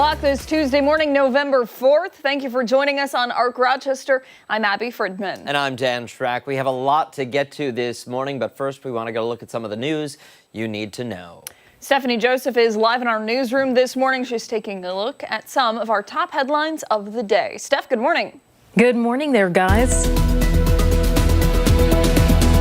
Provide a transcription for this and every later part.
o'clock this Tuesday morning, November 4th. Thank you for joining us on ARC Rochester. I'm Abby Fridman. And I'm Dan Schrack. We have a lot to get to this morning, but first we want to go look at some of the news you need to know. Stephanie Joseph is live in our newsroom this morning. She's taking a look at some of our top headlines of the day. Steph, good morning. Good morning there, guys.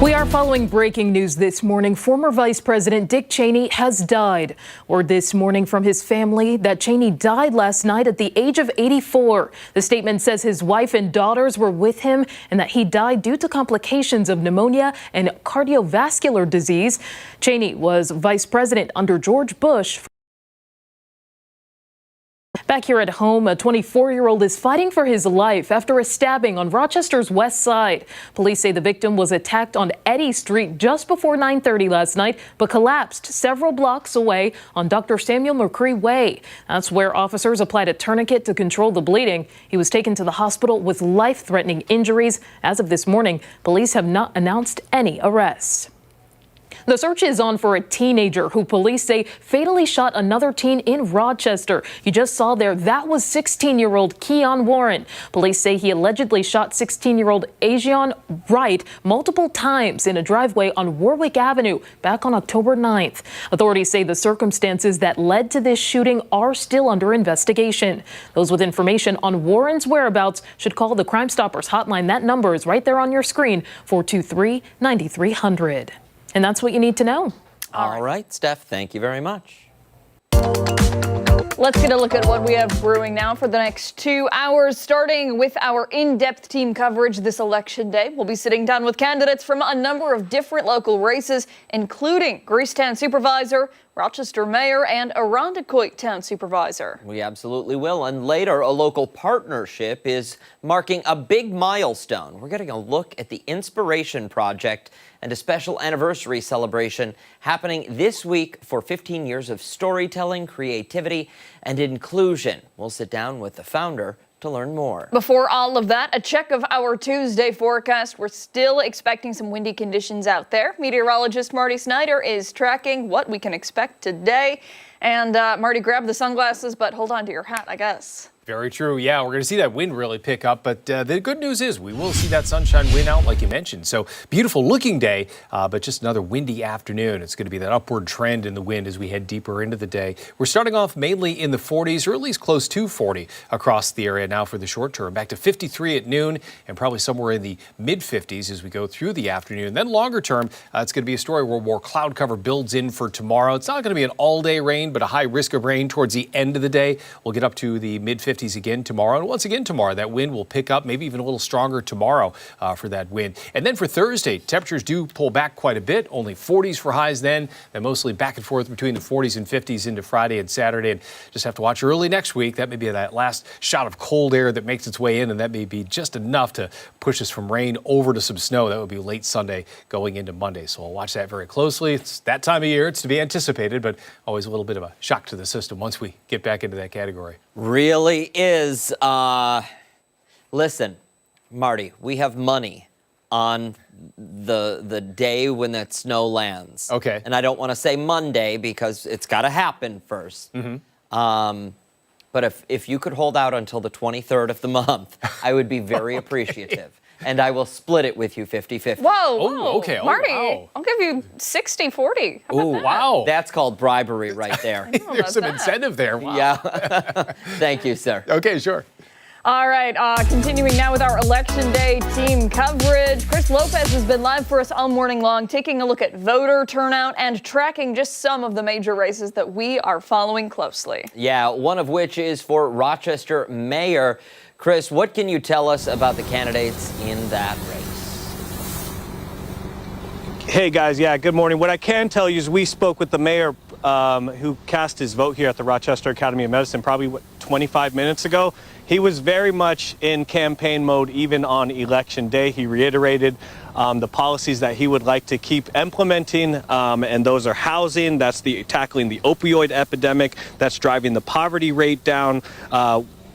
We are following breaking news this morning. Former Vice President Dick Cheney has died. Word this morning from his family that Cheney died last night at the age of 84. The statement says his wife and daughters were with him and that he died due to complications of pneumonia and cardiovascular disease. Cheney was vice president under George Bush. Back here at home, a 24-year-old is fighting for his life after a stabbing on Rochester's west side. Police say the victim was attacked on Eddy Street just before 9:30 last night, but collapsed several blocks away on Dr. Samuel McCree Way. That's where officers applied a tourniquet to control the bleeding. He was taken to the hospital with life-threatening injuries. As of this morning, police have not announced any arrests. The search is on for a teenager who police say fatally shot another teen in Rochester. You just saw there, that was 16-year-old Keon Warren. Police say he allegedly shot 16-year-old Ajion Wright multiple times in a driveway on Warwick Avenue back on October 9th. Authorities say the circumstances that led to this shooting are still under investigation. Those with information on Warren's whereabouts should call the Crime Stoppers hotline. That number is right there on your screen, 423-9300. And that's what you need to know. All right, Steph, thank you very much. Let's get a look at what we have brewing now for the next 2 hours, starting with our in-depth team coverage this election day. We'll be sitting down with candidates from a number of different local races, including Greecetown Supervisor, Rochester Mayor, and Irondequoit Town Supervisor. We absolutely will. And later, a local partnership is marking a big milestone. We're getting a look at the Inspiration Project and a special anniversary celebration happening this week for 15 years of storytelling, creativity, and inclusion. We'll sit down with the founder to learn more. Before all of that, a check of our Tuesday forecast. We're still expecting some windy conditions out there. Meteorologist Marty Snyder is tracking what we can expect today. And Marty, grab the sunglasses, but hold on to your hat, I guess. Very true. Yeah, we're going to see that wind really pick up. But the good news is we will see that sunshine win out like you mentioned. So beautiful looking day, but just another windy afternoon. It's going to be that upward trend in the wind as we head deeper into the day. We're starting off mainly in the 40s, or at least close to 40 across the area now for the short term. Back to 53 at noon and probably somewhere in the mid 50s as we go through the afternoon. Then longer term, it's going to be a story where more cloud cover builds in for tomorrow. It's not going to be an all day rain, but a high risk of rain towards the end of the day. We'll get up to the mid 50s again tomorrow. And once again tomorrow, that wind will pick up, maybe even a little stronger tomorrow for that wind. And then for Thursday, temperatures do pull back quite a bit. Only 40s for highs then mostly back and forth between the 40s and 50s into Friday and Saturday. And just have to watch early next week. That may be that last shot of cold air that makes its way in, and that may be just enough to push us from rain over to some snow. That would be late Sunday going into Monday. So we'll watch that very closely. It's that time of year. It's to be anticipated, but always a little bit of a shock to the system once we get back into that category. Really is. Listen, Marty, we have money on the day when that snow lands. Okay. And I don't want to say Monday because it's got to happen first. Mm-hmm. But if you could hold out until the 23rd of the month, I would be very appreciative. And I will split it with you 50-50. Whoa, Oh, okay. Oh, Marty, wow. I'll give you 60-40. Ooh, wow. That's called bribery right there. There's some incentive there. Wow. Yeah. Thank you, sir. Okay, sure. All right, continuing now with our Election Day team coverage. Chris Lopez has been live for us all morning long, taking a look at voter turnout and tracking just some of the major races that we are following closely. Yeah, one of which is for Rochester Mayor. Chris, what can you tell us about the candidates in that race? Hey, guys. Yeah, good morning. What I can tell you is we spoke with the mayor who cast his vote here at the Rochester Academy of Medicine probably 25 minutes ago. He was very much in campaign mode even on Election Day. He reiterated the policies that he would like to keep implementing, and those are housing, that's tackling the opioid epidemic, that's driving the poverty rate down,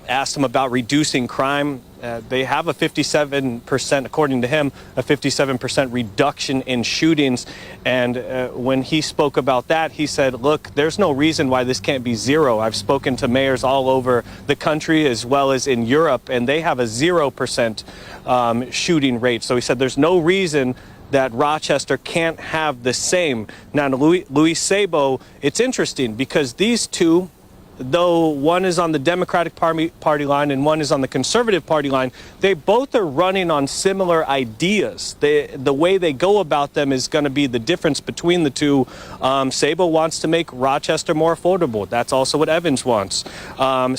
asked him about reducing crime. They have a 57%, according to him, a 57% reduction in shootings. And when he spoke about that, he said, look, there's no reason why this can't be zero. I've spoken to mayors all over the country as well as in Europe, and they have a 0% shooting rate. So he said there's no reason that Rochester can't have the same. Now, Luis Sabo, it's interesting because these two, though one is on the Democratic Party line and one is on the Conservative Party line, they both are running on similar ideas. The way they go about them is going to be the difference between the two. Sabo wants to make Rochester more affordable. That's also what Evans wants.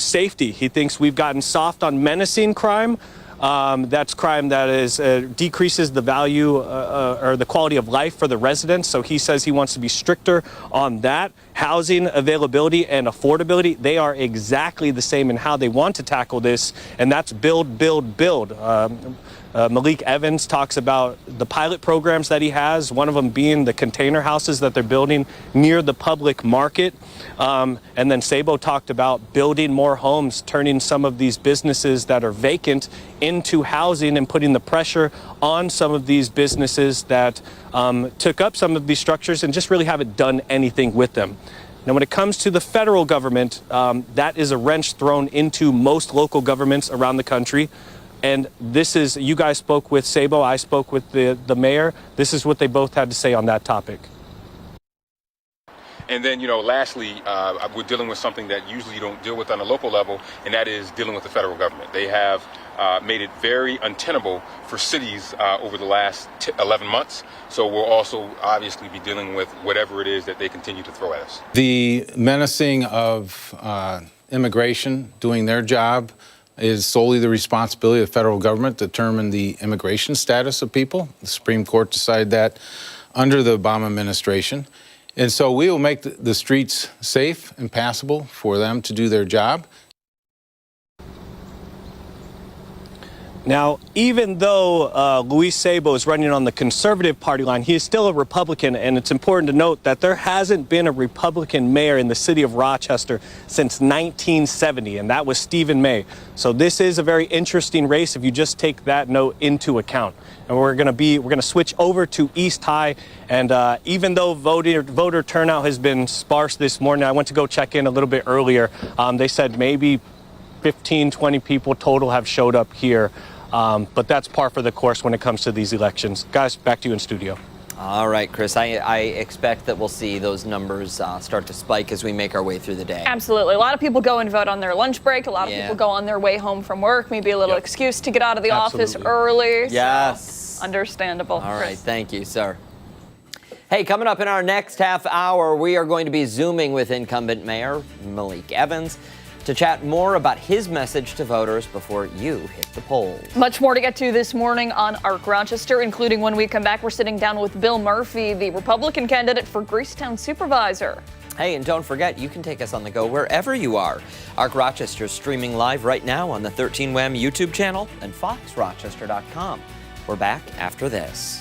Safety. He thinks we've gotten soft on menacing crime. That's crime that is decreases the value or the quality of life for the residents. So he says he wants to be stricter on that. Housing availability and affordability, they are exactly the same in how they want to tackle this, and that's build, build, build. Malik Evans talks about the pilot programs that he has, one of them being the container houses that they're building near the public market. And then Sabo talked about building more homes, turning some of these businesses that are vacant into housing and putting the pressure on some of these businesses that took up some of these structures and just really haven't done anything with them. Now, when it comes to the federal government, that is a wrench thrown into most local governments around the country. And this is, you guys spoke with Sabo, I spoke with the mayor. This is what they both had to say on that topic. And then, lastly, we're dealing with something that usually you don't deal with on a local level, and that is dealing with the federal government. They have made it very untenable for cities over the last 11 months. So we'll also obviously be dealing with whatever it is that they continue to throw at us. The menacing of immigration doing their job is solely the responsibility of the federal government to determine the immigration status of people. The Supreme Court decided that under the Obama administration. And so we will make the streets safe and passable for them to do their job. Now, even though Luis Sabo is running on the Conservative Party line, he is still a Republican, and it's important to note that there hasn't been a Republican mayor in the city of Rochester since 1970, and that was Stephen May. So this is a very interesting race if you just take that note into account. And we're going to switch over to East High, and even though voter turnout has been sparse this morning, I went to go check in a little bit earlier. They said maybe 15, 20 people total have showed up here. But that's par for the course when it comes to these elections. Guys, back to you in studio. All right, Chris, I expect that we'll see those numbers start to spike as we make our way through the day. Absolutely. A lot of people go and vote on their lunch break. A lot of people go on their way home from work. Maybe a little excuse to get out of the office early. Yes. So understandable. All right. Thank you, sir. Hey, coming up in our next half hour, we are going to be Zooming with incumbent Mayor Malik Evans to chat more about his message to voters before you hit the polls. Much more to get to this morning on Arc Rochester, including when we come back, we're sitting down with Bill Murphy, the Republican candidate for Greasetown Supervisor. Hey, and don't forget, you can take us on the go wherever you are. Arc Rochester is streaming live right now on the 13WAM YouTube channel and foxrochester.com. We're back after this.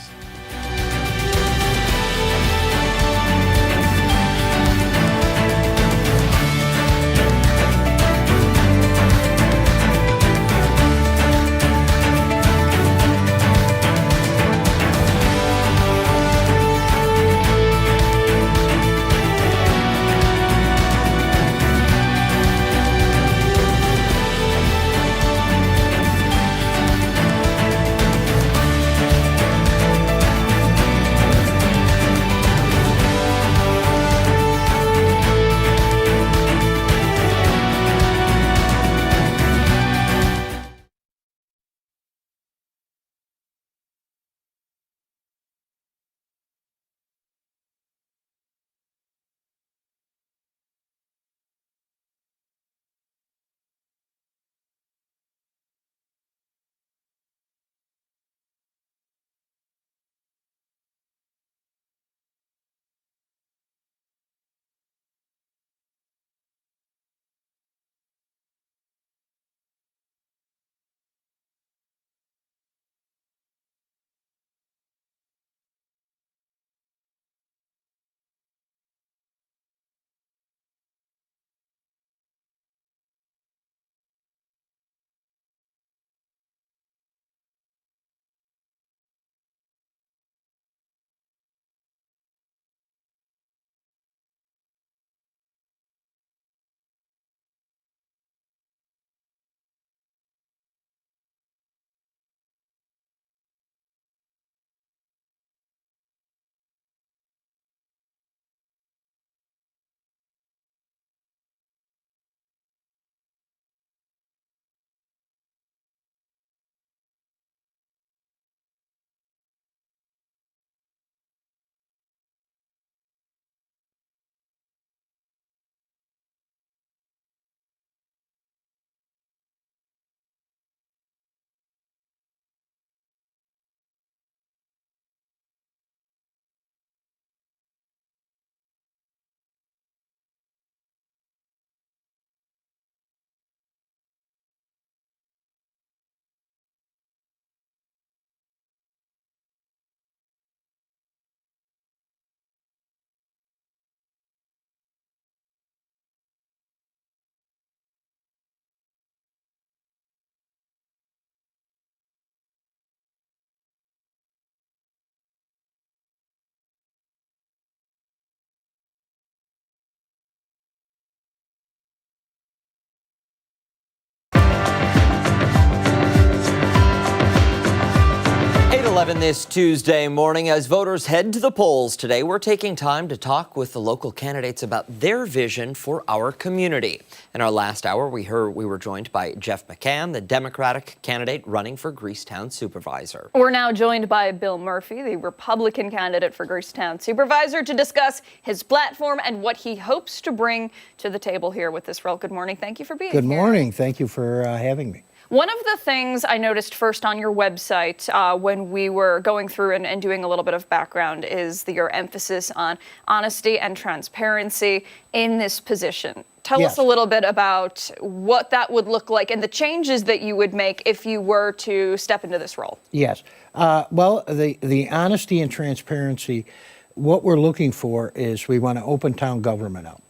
11 this Tuesday morning. As voters head to the polls today, we're taking time to talk with the local candidates about their vision for our community. In our last hour, we were joined by Jeff McCann, the Democratic candidate running for Greasetown Supervisor. We're now joined by Bill Murphy, the Republican candidate for Greasetown Supervisor, to discuss his platform and what he hopes to bring to the table here with this role. Good morning. Thank you for being here. Good morning. Thank you for having me. One of the things I noticed first on your website when we were going through and doing a little bit of background is your emphasis on honesty and transparency in this position. Tell us a little bit about what that would look like and the changes that you would make if you were to step into this role. Yes. Well, the honesty and transparency, what we're looking for is we want to open town government up.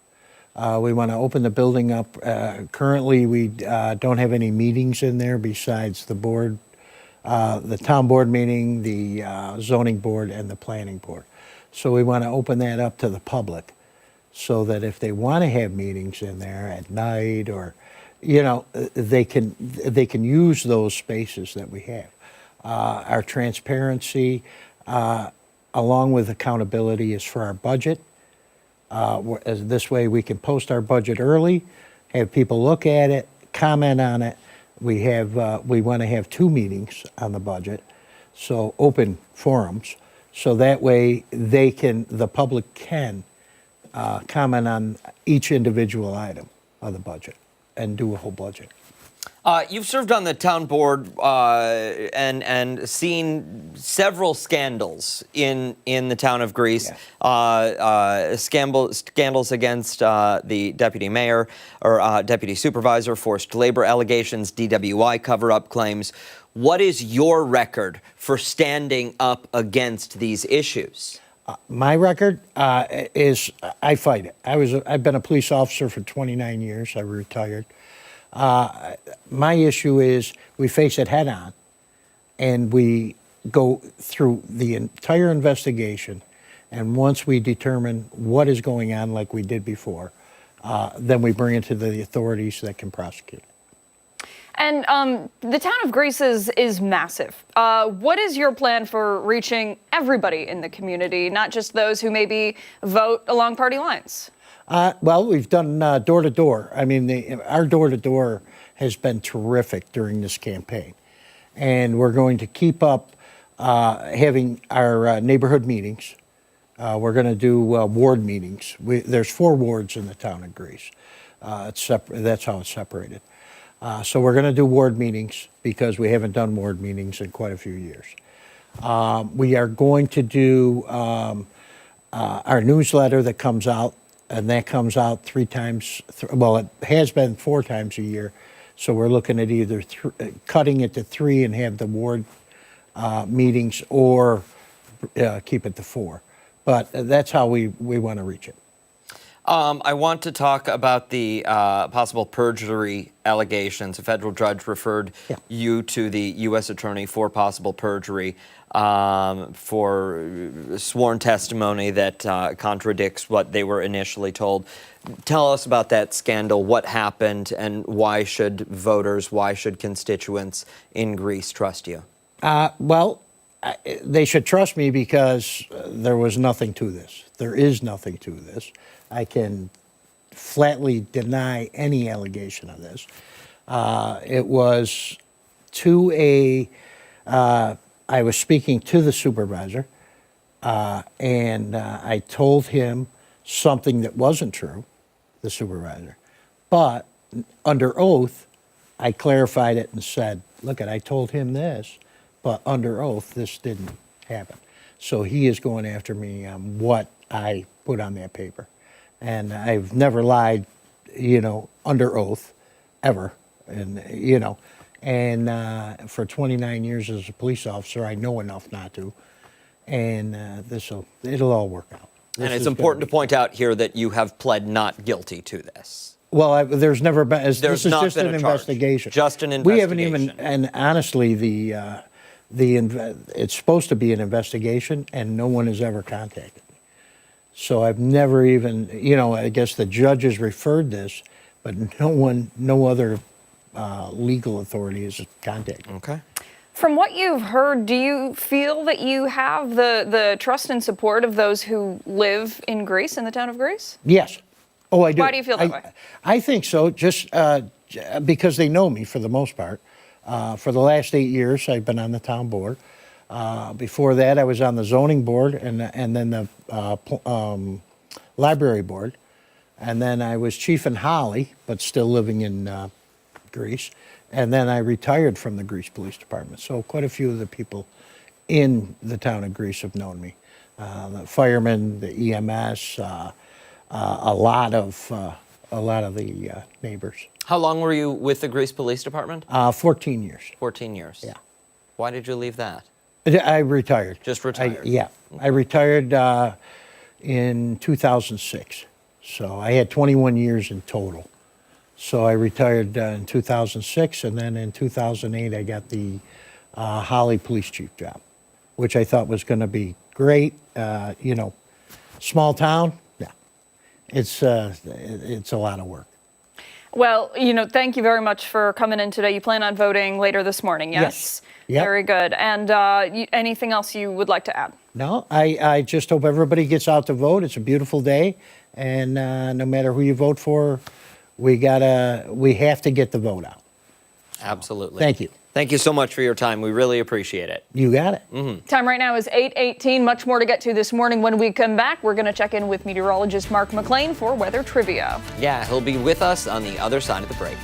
We want to open the building up. Currently, we don't have any meetings in there besides the board, the town board meeting, the zoning board, and the planning board. So we want to open that up to the public so that if they want to have meetings in there at night or, they can use those spaces that we have. Our transparency, along with accountability, is for our budget. This way we can post our budget early, have people look at it, comment on it. We want to have 2 meetings on the budget, so open forums, so that way the public can comment on each individual item of the budget and do a whole budget. You've served on the town board and seen several scandals in the town of Greece. Yeah. Scandals against the deputy mayor or deputy supervisor, forced labor allegations, DWI cover-up claims. What is your record for standing up against these issues? My record is I fight it. I've been a police officer for 29 years. I retired. My issue is we face it head on and we go through the entire investigation, and once we determine what is going on like we did before, then we bring it to the authorities that can prosecute. And the town of Greece is massive. What is your plan for reaching everybody in the community, not just those who maybe vote along party lines? Well, we've done door-to-door. I mean, our door-to-door has been terrific during this campaign. And we're going to keep up having our neighborhood meetings. We're going to do ward meetings. There's 4 wards in the town of Greece. That's how it's separated. So we're going to do ward meetings because we haven't done ward meetings in quite a few years. We are going to do our newsletter that comes out. And that comes out 3 times, well, it has been 4 times a year. So we're looking at either cutting it to 3 and have the ward meetings, or keep it to 4. But that's how we want to reach it. I want to talk about the possible perjury allegations. A federal judge referred you to the U.S. attorney for possible perjury, for sworn testimony that contradicts what they were initially told. Tell us about that scandal, what happened, and why should voters, why should constituents in Greece trust you? Well, they should trust me because there was nothing to this. There is nothing to this. I can flatly deny any allegation of this. It was to I was speaking to the supervisor, and I told him something that wasn't true, the supervisor. But under oath, I clarified it and said, look, I told him this, but under oath, this didn't happen. So he is going after me on what I put on that paper. And I've never lied, under oath, ever. And, and for 29 years as a police officer, I know enough not to. And it'll all work out. And it's important to point out here that you have pled not guilty to this. Well, there's never been. This is just an investigation. Just an investigation. We haven't even, and honestly, it's supposed to be an investigation, and no one has ever contacted me. So I've never even, I guess the judges referred this, but no other legal authority has contacted me. Okay. From what you've heard, do you feel that you have the trust and support of those who live in Greece, in the town of Greece? Yes. Oh, I do. Why do you feel that way? I think so, just because they know me for the most part. For the last 8 years, I've been on the town board. Before that, I was on the zoning board and then the library board. And then I was chief in Holly, but still living in Greece. And then I retired from the Greece Police Department. So quite a few of the people in the town of Greece have known me. The firemen, the EMS, a lot of the neighbors. How long were you with the Greece Police Department? 14 years. 14 years. Yeah. Why did you leave that? I retired. Just retired? Yeah. I retired in 2006. So I had 21 years in total. So I retired in 2006, and then in 2008 I got the Holly police chief job, which I thought was going to be great. Small town, yeah, it's a lot of work. Well, thank you very much for coming in today. You plan on voting later this morning, yes? Yes. Yep. Very good. And anything else you would like to add? No, I just hope everybody gets out to vote. It's a beautiful day, and no matter who you vote for, we have to get the vote out. Absolutely. Thank you. Thank you so much for your time. We really appreciate it. You got it. Time right now is 8:18. Much more to get to this morning. When we come back, we're going to check in with meteorologist Mark McLean for weather trivia. Yeah, he'll be with us on the other side of the break.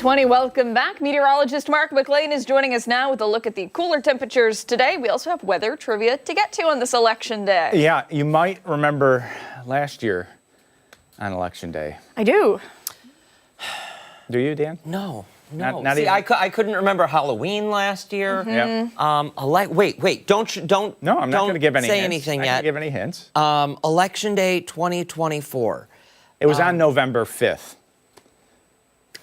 Welcome back. Meteorologist Mark McLean is joining us now with a look at the cooler temperatures today. We also have weather trivia to get to on this election day. Yeah, you might remember last year on election day. I do. Do you, Dan? No. Not See, even- I couldn't remember Halloween last year. Yeah. Wait, don't. No, I'm not going to give any say hints. anything I yet. can't give any hints. Election Day 2024. It was on November 5th.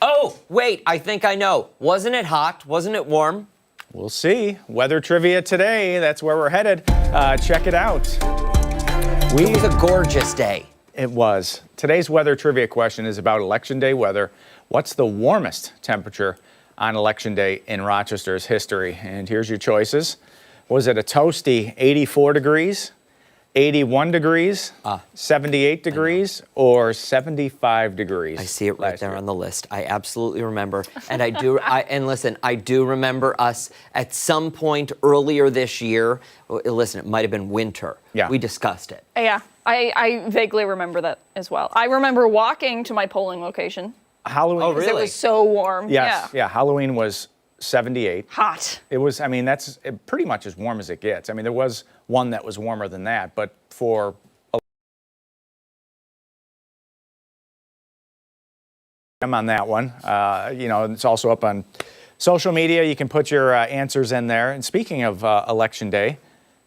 Oh, wait, I think I know. Wasn't it hot? Wasn't it warm? We'll see. Weather trivia today. That's where we're headed. Check it out. It was a gorgeous day. It was. Today's weather trivia question is about Election Day weather. What's the warmest temperature on Election Day in Rochester's history? And here's your choices. Was it a toasty 84 degrees, 81 degrees, 78 degrees, or 75 degrees. I see it right there on the list. I absolutely remember. And and listen, I do remember us at some point earlier this year. Listen, it might have been winter. Yeah. We discussed it. Yeah, I vaguely remember that as well. I remember walking to my polling location. Halloween. Oh, Because really? it was so warm. Yes. Yeah. Halloween was 78. Hot. It was, I mean, that's pretty much as warm as it gets. I mean, there was one that was warmer than that, but for I'm on that one. You know, it's also up on social media. You can put your answers in there. And speaking of Election Day,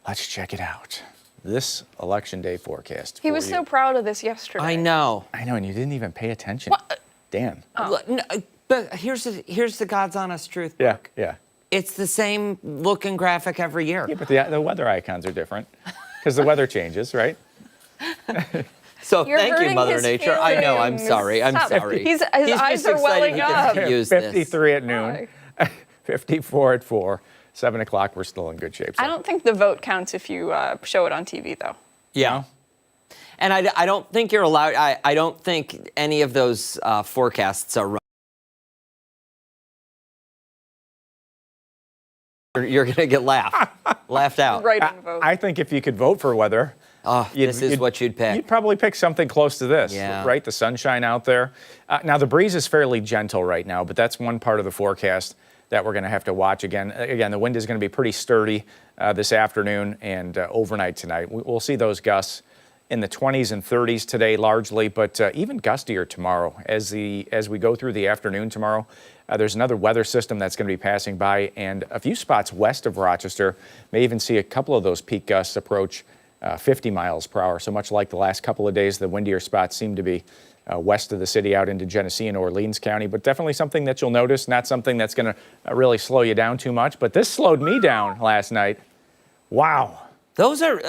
let's check it out. This Election Day forecast. He was so proud of this yesterday. I know. I know, and you didn't even pay attention. What? Dan. No, but here's the God's honest truth. Yeah, Brooke. yeah. It's the same looking graphic every year. Yeah, but the weather icons are different because the weather changes, right? So You're thank you, hurting Mother his Nature. I know. I'm feelings. sorry. I'm Stop. sorry. His He's eyes just are excited welling he gets up. to use this. 53 at noon, Why? 54 at 4, 7 o'clock. We're still in good shape. So. I don't think the vote counts if you show it on TV, though. Yeah. And I don't think you're allowed. I don't think any of those forecasts are right. You're going to get laughed out. Right on vote. I think if you could vote for weather, Oh, this is what you'd pick. You'd probably pick something close to this, Yeah. right? The sunshine out there. Now, the breeze is fairly gentle right now, but that's one part of the forecast that we're going to have to watch again. Again, the wind is going to be pretty sturdy this afternoon and overnight tonight. We'll see those gusts in the 20s and 30s today largely, but even gustier tomorrow. As we go through the afternoon tomorrow, there's another weather system that's going to be passing by, and a few spots west of Rochester may even see a couple of those peak gusts approach 50 miles per hour. So much like the last couple of days, the windier spots seem to be west of the city out into Genesee and Orleans County, but definitely something that you'll notice, not something that's going to really slow you down too much. But this slowed me down last night. Wow. Those are,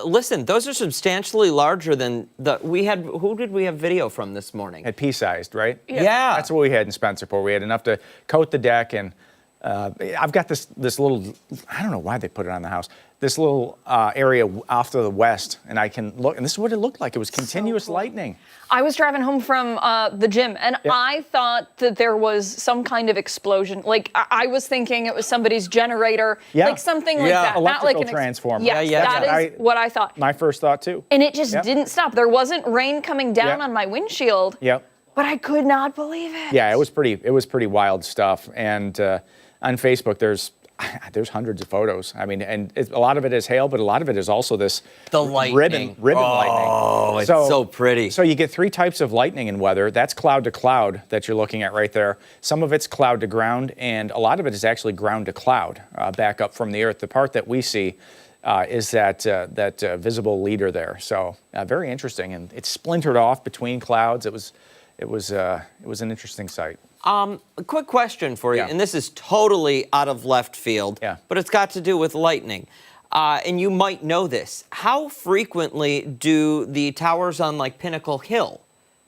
listen, those are substantially larger than who did we have video from this morning? At pea-sized, right? Yeah. That's what we had in Spencerport. We had enough to coat the deck, and I've got this little, I don't know why they put it on the house, this little area off to the west, and I can look, and this is what it looked like. It was continuous lightning. I was driving home from the gym, and I thought that there was some kind of explosion. Like, I was thinking it was somebody's generator, like something like that. Not like Electrical transformer. Yes, that is what I thought. My first thought, too. And it just didn't stop. There wasn't rain coming down on my windshield. Yep. But I could not believe it. Yeah, it was pretty wild stuff. And on Facebook, there's hundreds of photos. I mean, and a lot of it is hail, but a lot of it is also this lightning. ribbon lightning. Oh, it's so pretty. So you get three types of lightning in weather. That's cloud to cloud that you're looking at right there. Some of it's cloud to ground, and a lot of it is actually ground to cloud, back up from the earth. The part that we see is that visible leader there. So very interesting, and it's splintered off between clouds. It was an interesting sight. A quick question for you, Yeah. and this is totally out of left field, but it's got to do with lightning. And you might know this. How frequently do the towers on like Pinnacle Hill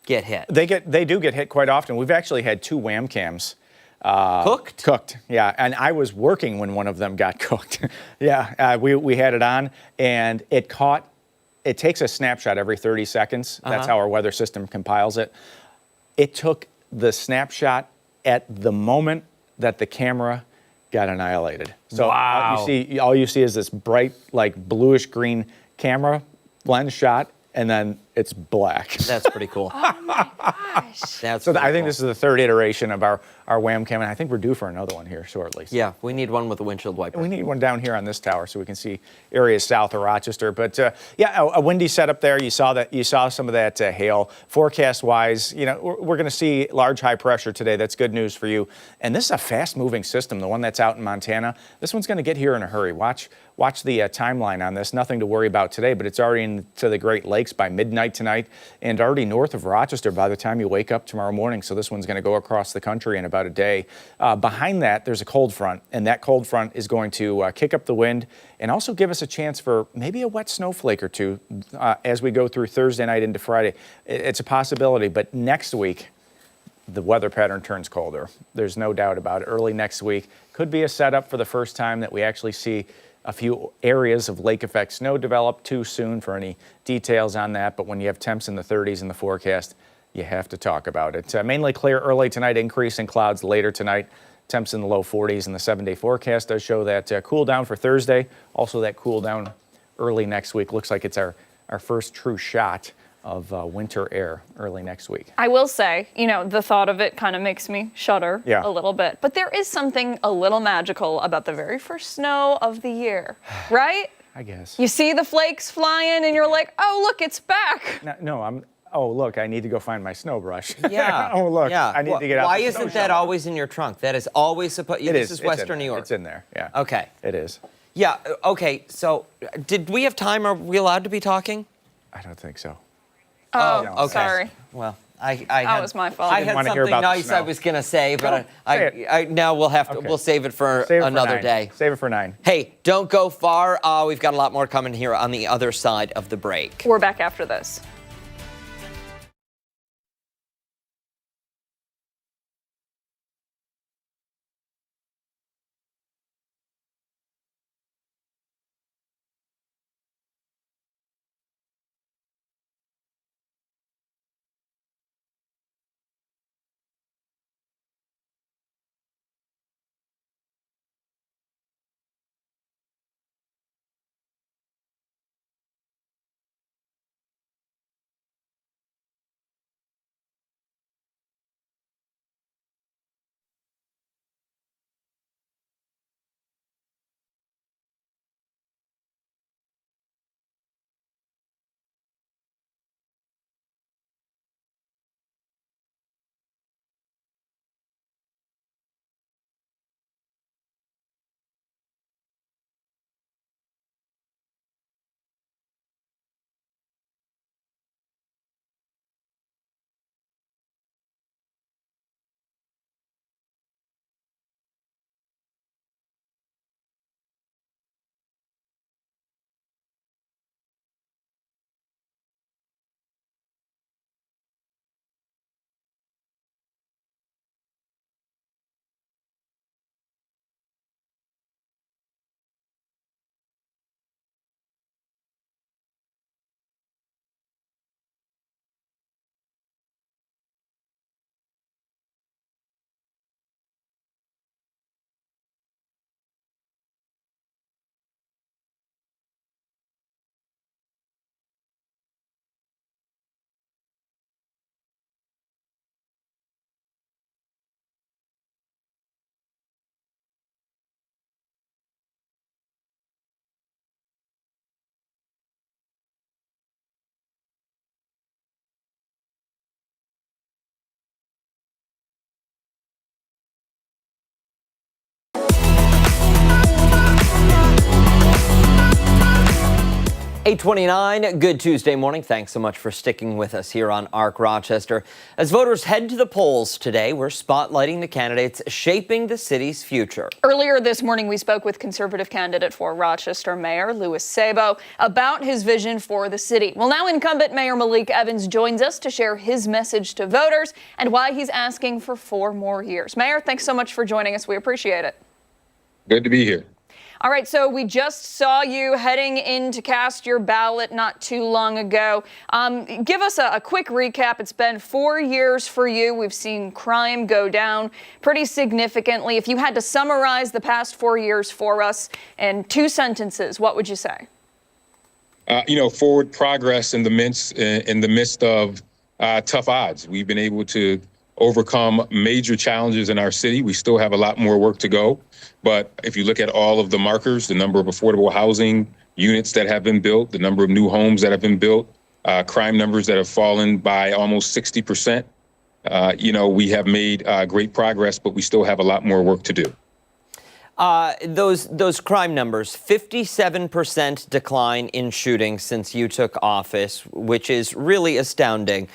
get hit? They do get hit quite often. We've actually had 2 wham cams. Cooked, yeah. And I was working when one of them got cooked. Yeah, we had it on, and it takes a snapshot every 30 seconds. That's how our weather system compiles it. It took the snapshot at the moment that the camera got annihilated. So wow. all you see is this bright, like bluish green camera lens shot, and then it's black. That's pretty cool. Oh my gosh. I think this is the 3rd iteration of our wham cam, and I think we're due for another one here shortly. So. Yeah, we need one with a windshield wiper. We need one down here on this tower so we can see areas south of Rochester. But a windy setup there. You saw some of that hail. Forecast-wise, we're going to see large high pressure today. That's good news for you. And this is a fast-moving system, the one that's out in Montana. This one's going to get here in a hurry. Watch the timeline on this. Nothing to worry about today, but it's already into the Great Lakes by midnight tonight and already north of Rochester by the time you wake up tomorrow morning. So this one's going to go across the country in about a day. Behind that, there's a cold front, and that cold front is going to kick up the wind and also give us a chance for maybe a wet snowflake or two as we go through Thursday night into Friday. It's a possibility, but next week, the weather pattern turns colder. There's no doubt about it. Early next week could be a setup for the first time that we actually see a few areas of lake effect snow develop. Too soon for any details on that, but when you have temps in the 30s in the forecast, you have to talk about it. Mainly clear early tonight, increase in clouds later tonight. Temps in the low 40s, and the 7-day forecast does show that cool down for Thursday. Also that cool down early next week. Looks like it's our first true shot of winter air early next week. I will say, the thought of it kind of makes me shudder a little bit. But there is something a little magical about the very first snow of the year, right? I guess. You see the flakes flying and you're like, oh, look, it's back. Oh, look, I need to go find my snow brush. Yeah. Oh, look, yeah. I need to get out Why the isn't snow that shovel. always in your trunk? That is always supposed. This is Western New York. It's in there. Yeah. Okay. It is. Yeah. Okay. So, did we have time? Are we allowed to be talking? I don't think so. Oh, okay. sorry. Well, That was my fault. I I had didn't want to hear something about the nice snow. I was gonna say, but Say it. now we'll have to. Okay. We'll save it for Save it another for 9. day. Save it for 9. Hey, don't go far. We've got a lot more coming here on the other side of the break. We're back after this. $8:29, good Tuesday morning. Thanks so much for sticking with us here on ARC Rochester. As voters head to the polls today, we're spotlighting the candidates shaping the city's future. Earlier this morning, we spoke with conservative candidate for Rochester Mayor Louis Sabo about his vision for the city. Well, now incumbent Mayor Malik Evans joins us to share his message to voters and why he's asking for 4 more years. Mayor, thanks so much for joining us. We appreciate it. Good to be here. All right, so we just saw you heading in to cast your ballot not too long ago. Give us a quick recap. It's been 4 years for you. We've seen crime go down pretty significantly. If you had to summarize the past 4 years for us in 2 sentences, what would you say? Forward progress in the midst of tough odds. We've been able to overcome major challenges in our city. We still have a lot more work to go. But if you look at all of the markers, the number of affordable housing units that have been built, the number of new homes that have been built, crime numbers that have fallen by almost 60%, we have made great progress, but we still have a lot more work to do. Those crime numbers, 57% decline in shootings since you took office, which is really astounding.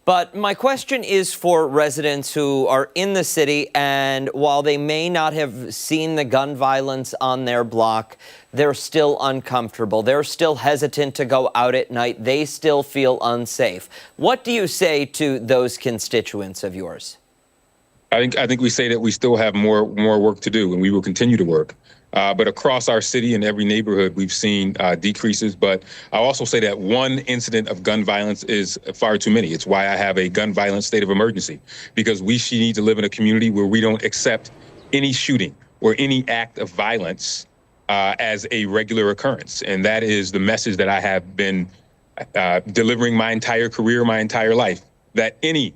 But my question is for residents who are in the city, and while they may not have seen the gun violence on their block, they're still uncomfortable. They're still hesitant to go out at night. They still feel unsafe. What do you say to those constituents of yours? I think we say that we still have more work to do, and we will continue to work. But across our city and every neighborhood, we've seen decreases. But I'll also say that one incident of gun violence is far too many. It's why I have a gun violence state of emergency, because we need to live in a community where we don't accept any shooting or any act of violence as a regular occurrence. And that is the message that I have been delivering my entire career, my entire life, that any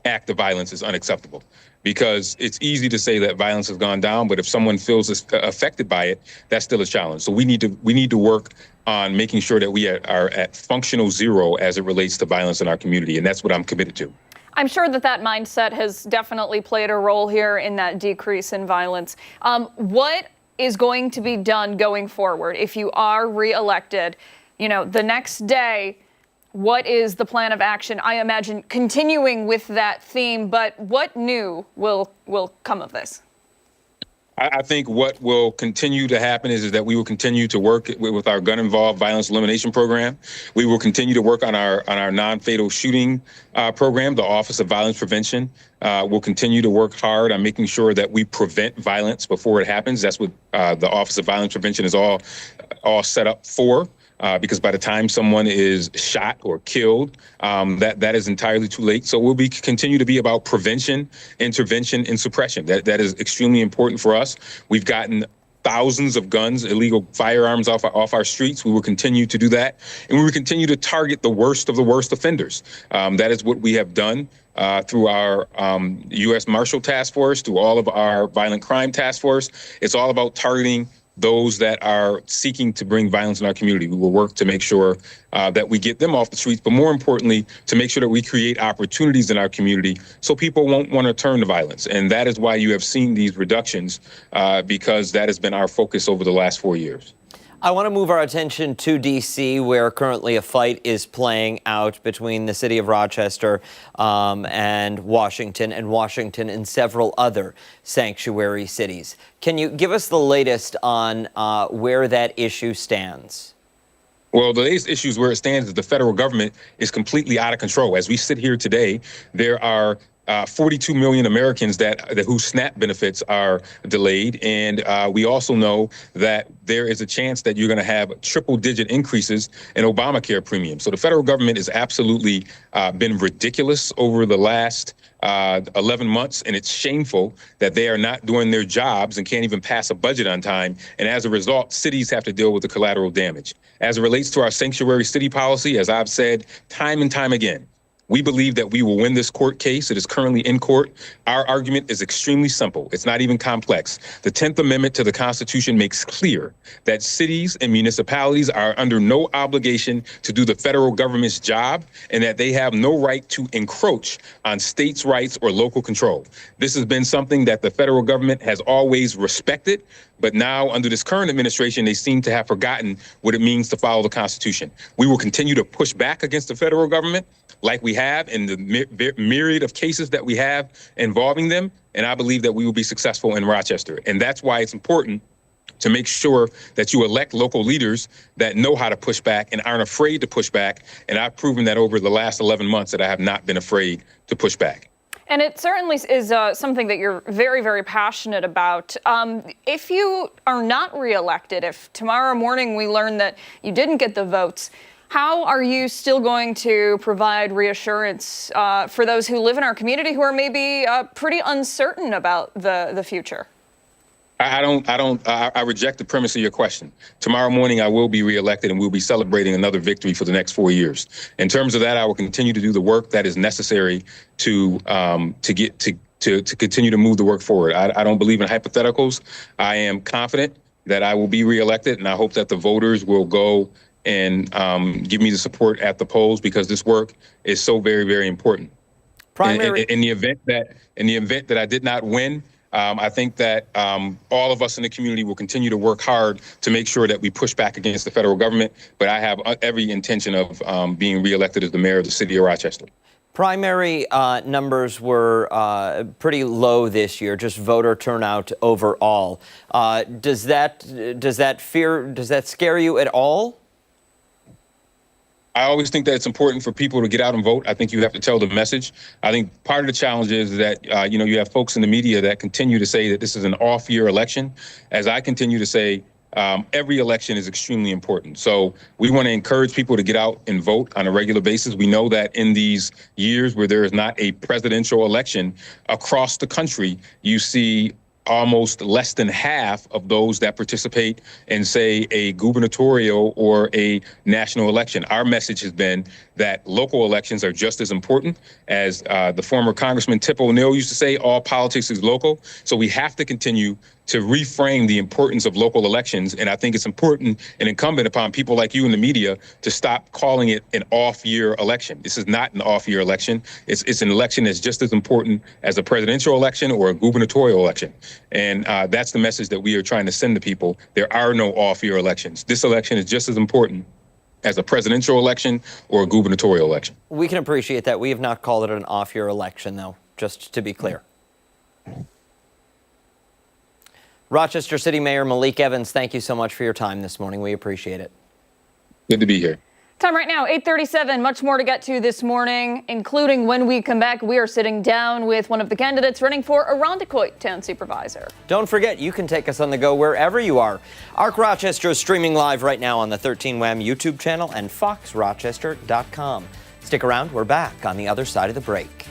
act of violence is unacceptable. Because it's easy to say that violence has gone down, but if someone feels affected by it, that's still a challenge. So we need to work on making sure that we are at functional zero as it relates to violence in our community, and that's what I'm committed to. I'm sure that mindset has definitely played a role here in that decrease in violence. What is going to be done going forward if you are reelected? You know, the next day, what is the plan of action? I imagine continuing with that theme, but what new will come of this? I think what will continue to happen is that we will continue to work with our gun-involved violence elimination program. We will continue to work on our non-fatal shooting program, the Office of Violence Prevention. We'll continue to work hard on making sure that we prevent violence before it happens. That's what the Office of Violence Prevention is all set up for. Because by the time someone is shot or killed, that is entirely too late. So we'll continue to be about prevention, intervention, and suppression. That is extremely important for us. We've gotten thousands of guns, illegal firearms off our streets. We will continue to do that. And we will continue to target the worst of the worst offenders. That is what we have done through our U.S. Marshal Task Force, through all of our violent crime task force. It's all about targeting those that are seeking to bring violence in our community. We will work to make sure that we get them off the streets, but more importantly, to make sure that we create opportunities in our community so people won't want to turn to violence. And that is why you have seen these reductions, because that has been our focus over the last 4 years. I want to move our attention to D.C., where currently a fight is playing out between the city of Rochester and Washington and several other sanctuary cities. Can you give us the latest on where that issue stands? Well, the latest issue is where it stands is the federal government is completely out of control. As we sit here today, there are 42 million Americans whose SNAP benefits are delayed. And we also know that there is a chance that you're going to have triple-digit increases in Obamacare premiums. So the federal government has absolutely been ridiculous over the last 11 months, and it's shameful that they are not doing their jobs and can't even pass a budget on time. And as a result, cities have to deal with the collateral damage. As it relates to our sanctuary city policy, as I've said time and time again, we believe that we will win this court case. It is currently in court. Our argument is extremely simple. It's not even complex. The 10th Amendment to the Constitution makes clear that cities and municipalities are under no obligation to do the federal government's job, and that they have no right to encroach on states' rights or local control. This has been something that the federal government has always respected, but now under this current administration, they seem to have forgotten what it means to follow the Constitution. We will continue to push back against the federal government, like we have in the myriad of cases that we have involving them. And I believe that we will be successful in Rochester. And that's why it's important to make sure that you elect local leaders that know how to push back and aren't afraid to push back. And I've proven that over the last 11 months that I have not been afraid to push back. And it certainly is something that you're very, very passionate about. If you are not reelected, if tomorrow morning we learn that you didn't get the votes, how are you still going to provide reassurance for those who live in our community who are maybe pretty uncertain about the future? I reject the premise of your question. Tomorrow morning, I will be reelected, and we'll be celebrating another victory for the next 4 years. In terms of that, I will continue to do the work that is necessary to continue to move the work forward. I don't believe in hypotheticals. I am confident that I will be reelected, and I hope that the voters will go and give me the support at the polls, because this work is so very, very important. In the event that I did not win, I think that all of us in the community will continue to work hard to make sure that we push back against the federal government. But I have every intention of being reelected as the mayor of the city of Rochester. Primary numbers were pretty low this year, just voter turnout overall. Does that scare you at all? I always think that it's important for people to get out and vote. I think you have to tell the message. I think part of the challenge is that, you have folks in the media that continue to say that this is an off-year election. As I continue to say, every election is extremely important. So we want to encourage people to get out and vote on a regular basis. We know that in these years where there is not a presidential election across the country, you see almost less than half of those that participate in, say, a gubernatorial or a national election. Our message has been that local elections are just as important. As the former Congressman Tip O'Neill used to say, all politics is local. So we have to continue to reframe the importance of local elections. And I think it's important and incumbent upon people like you in the media to stop calling it an off-year election. This is not an off-year election. It's an election that's just as important as a presidential election or a gubernatorial election. And that's the message that we are trying to send to people. There are no off-year elections. This election is just as important as a presidential election or a gubernatorial election. We can appreciate that. We have not called it an off-year election, though, just to be clear. Rochester City Mayor Malik Evans, thank you so much for your time this morning. We appreciate it. Good to be here. Time right now, 8:37. Much more to get to this morning, including when we come back, we are sitting down with one of the candidates running for Irondequoit Town Supervisor. Don't forget, you can take us on the go wherever you are. ARC Rochester is streaming live right now on the 13 WHAM YouTube channel and foxrochester.com. Stick around. We're back on the other side of the break.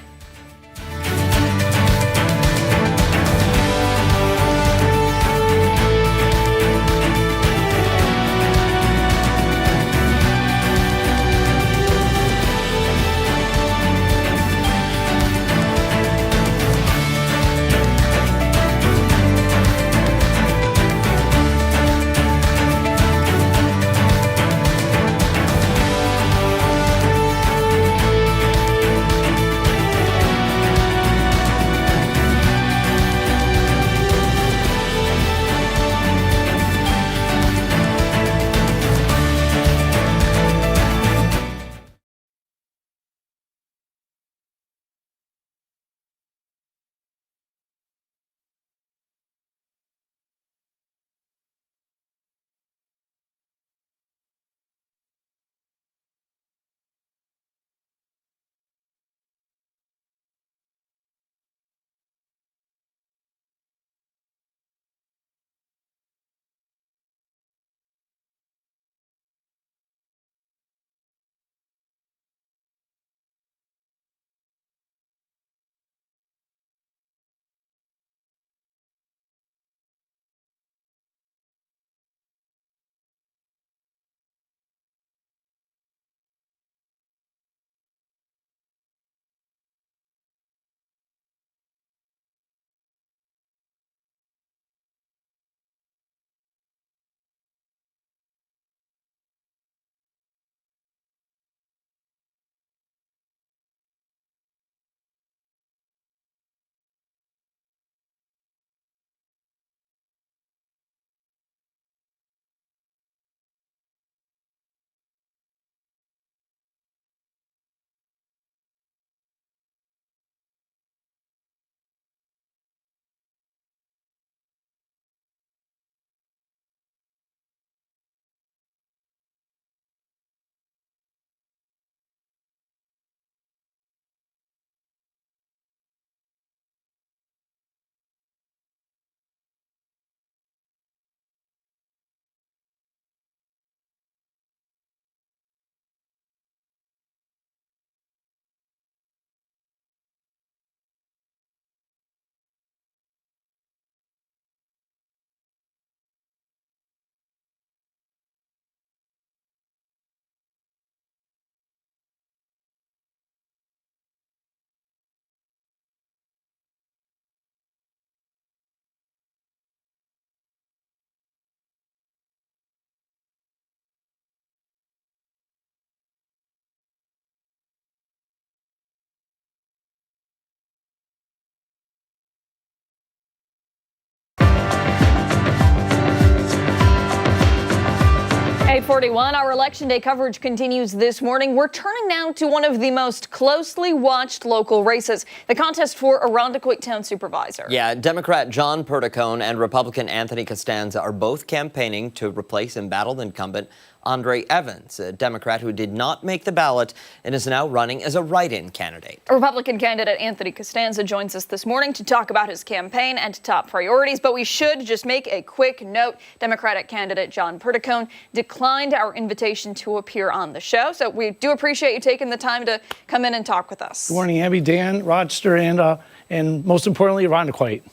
8:41, our Election Day coverage continues this morning. We're turning now to one of the most closely watched local races, the contest for Irondequoit Town Supervisor. Yeah, Democrat John Perticone and Republican Anthony Costanza are both campaigning to replace embattled incumbent Andre Evans, a Democrat who did not make the ballot and is now running as a write-in candidate. Republican candidate Anthony Costanza joins us this morning to talk about his campaign and top priorities, but we should just make a quick note. Democratic candidate John Perticone declined our invitation to appear on the show, so we do appreciate you taking the time to come in and talk with us. Good morning, Abby, Dan, Rochester, and most importantly, Irondequoit.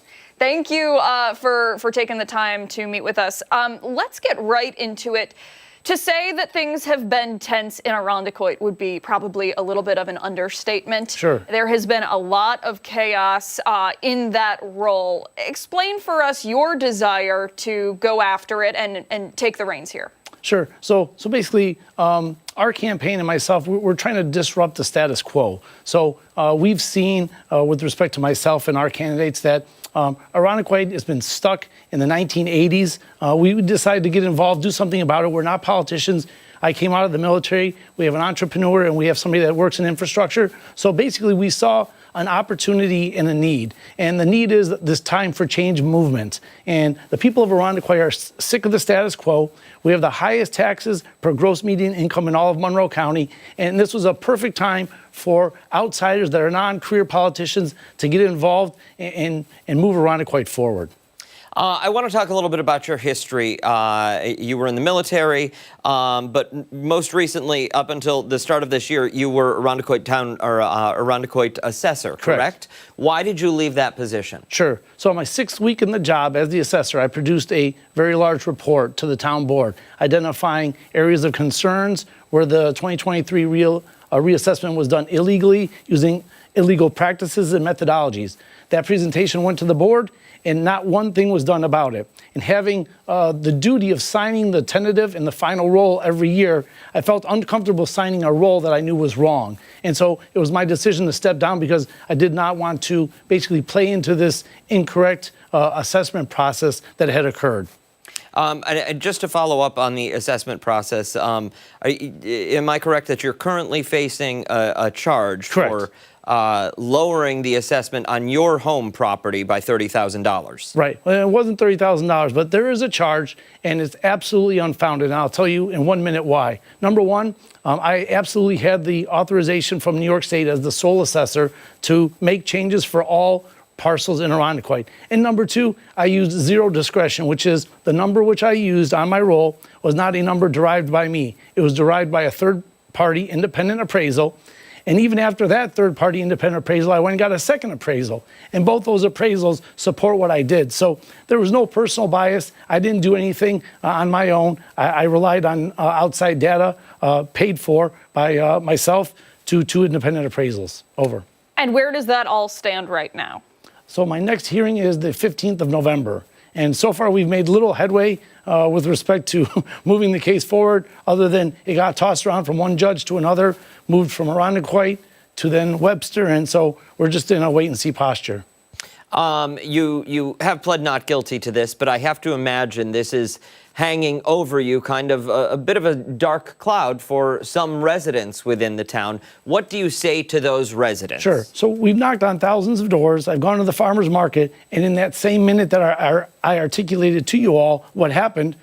Thank you for taking the time to meet with us. Let's get right into it. To say that things have been tense in Irondequoit would be probably a little bit of an understatement. Sure. There has been a lot of chaos in that role. Explain for us your desire to go after it and take the reins here. Sure. So basically, our campaign and myself, we're trying to disrupt the status quo. So we've seen, with respect to myself and our candidates, that Irondequoit has been stuck in the 1980s. We decided to get involved, do something about it. We're not politicians. I came out of the military. We have an entrepreneur and we have somebody that works in infrastructure. So basically, we saw an opportunity and a need. And the need is this time for change movement. And the people of Irondequoit are sick of the status quo. We have the highest taxes per gross median income in all of Monroe County. And this was a perfect time for outsiders that are non-career politicians to get involved and move Irondequoit forward. I want to talk a little bit about your history. You were in the military, but most recently, up until the start of this year, you were Irondequoit town or Irondequoit assessor, correct? Why did you leave that position? Sure. So on my 6th week in the job as the assessor, I produced a very large report to the town board identifying areas of concerns where the 2023 reassessment was done illegally, using illegal practices and methodologies. That presentation went to the board, and not one thing was done about it. And having the duty of signing the tentative and the final roll every year, I felt uncomfortable signing a roll that I knew was wrong. And so it was my decision to step down because I did not want to basically play into this incorrect assessment process that had occurred. And just to follow up on the assessment process, am I correct that you're currently facing a charge for lowering the assessment on your home property by $30,000? Right. Well, it wasn't $30,000, but there is a charge, and it's absolutely unfounded. And I'll tell you in 1 minute why. Number one, I absolutely had the authorization from New York State as the sole assessor to make changes for all parcels in Irondequoit. And number two, I used zero discretion, which is the number which I used on my roll was not a number derived by me. It was derived by a third-party independent appraisal. And even after that third-party independent appraisal, I went and got a second appraisal. And both those appraisals support what I did. So there was no personal bias. I didn't do anything on my own. I relied on outside data paid for by myself to 2 independent appraisals. Over. And where does that all stand right now? So my next hearing is the 15th of November. And so far, we've made little headway with respect to moving the case forward, other than it got tossed around from one judge to another, moved from Irondequoit to then Webster, and so we're just in a wait-and-see posture. You have pled not guilty to this, but I have to imagine this is hanging over you, kind of a bit of a dark cloud for some residents within the town. What do you say to those residents? Sure. So we've knocked on thousands of doors. I've gone to the farmer's market, and in that same minute that I articulated to you all what happened,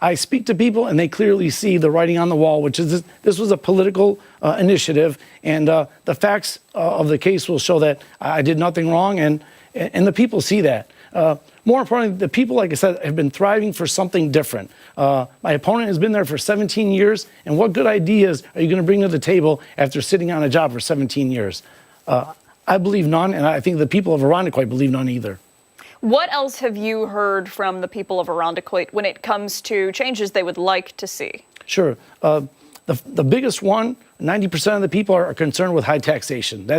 I speak to people, and they clearly see the writing on the wall, which is this was a political initiative, and the facts of the case will show that I did nothing wrong, and the people see that. More importantly, the people, like I said, have been thriving for something different. My opponent has been there for 17 years, and what good ideas are you going to bring to the table after sitting on a job for 17 years? I believe none, and I think the people of Irondequoit believe none either. What else have you heard from the people of Irondequoit when it comes to changes they would like to see? Sure. The biggest one, 90% of the people are concerned with high taxation.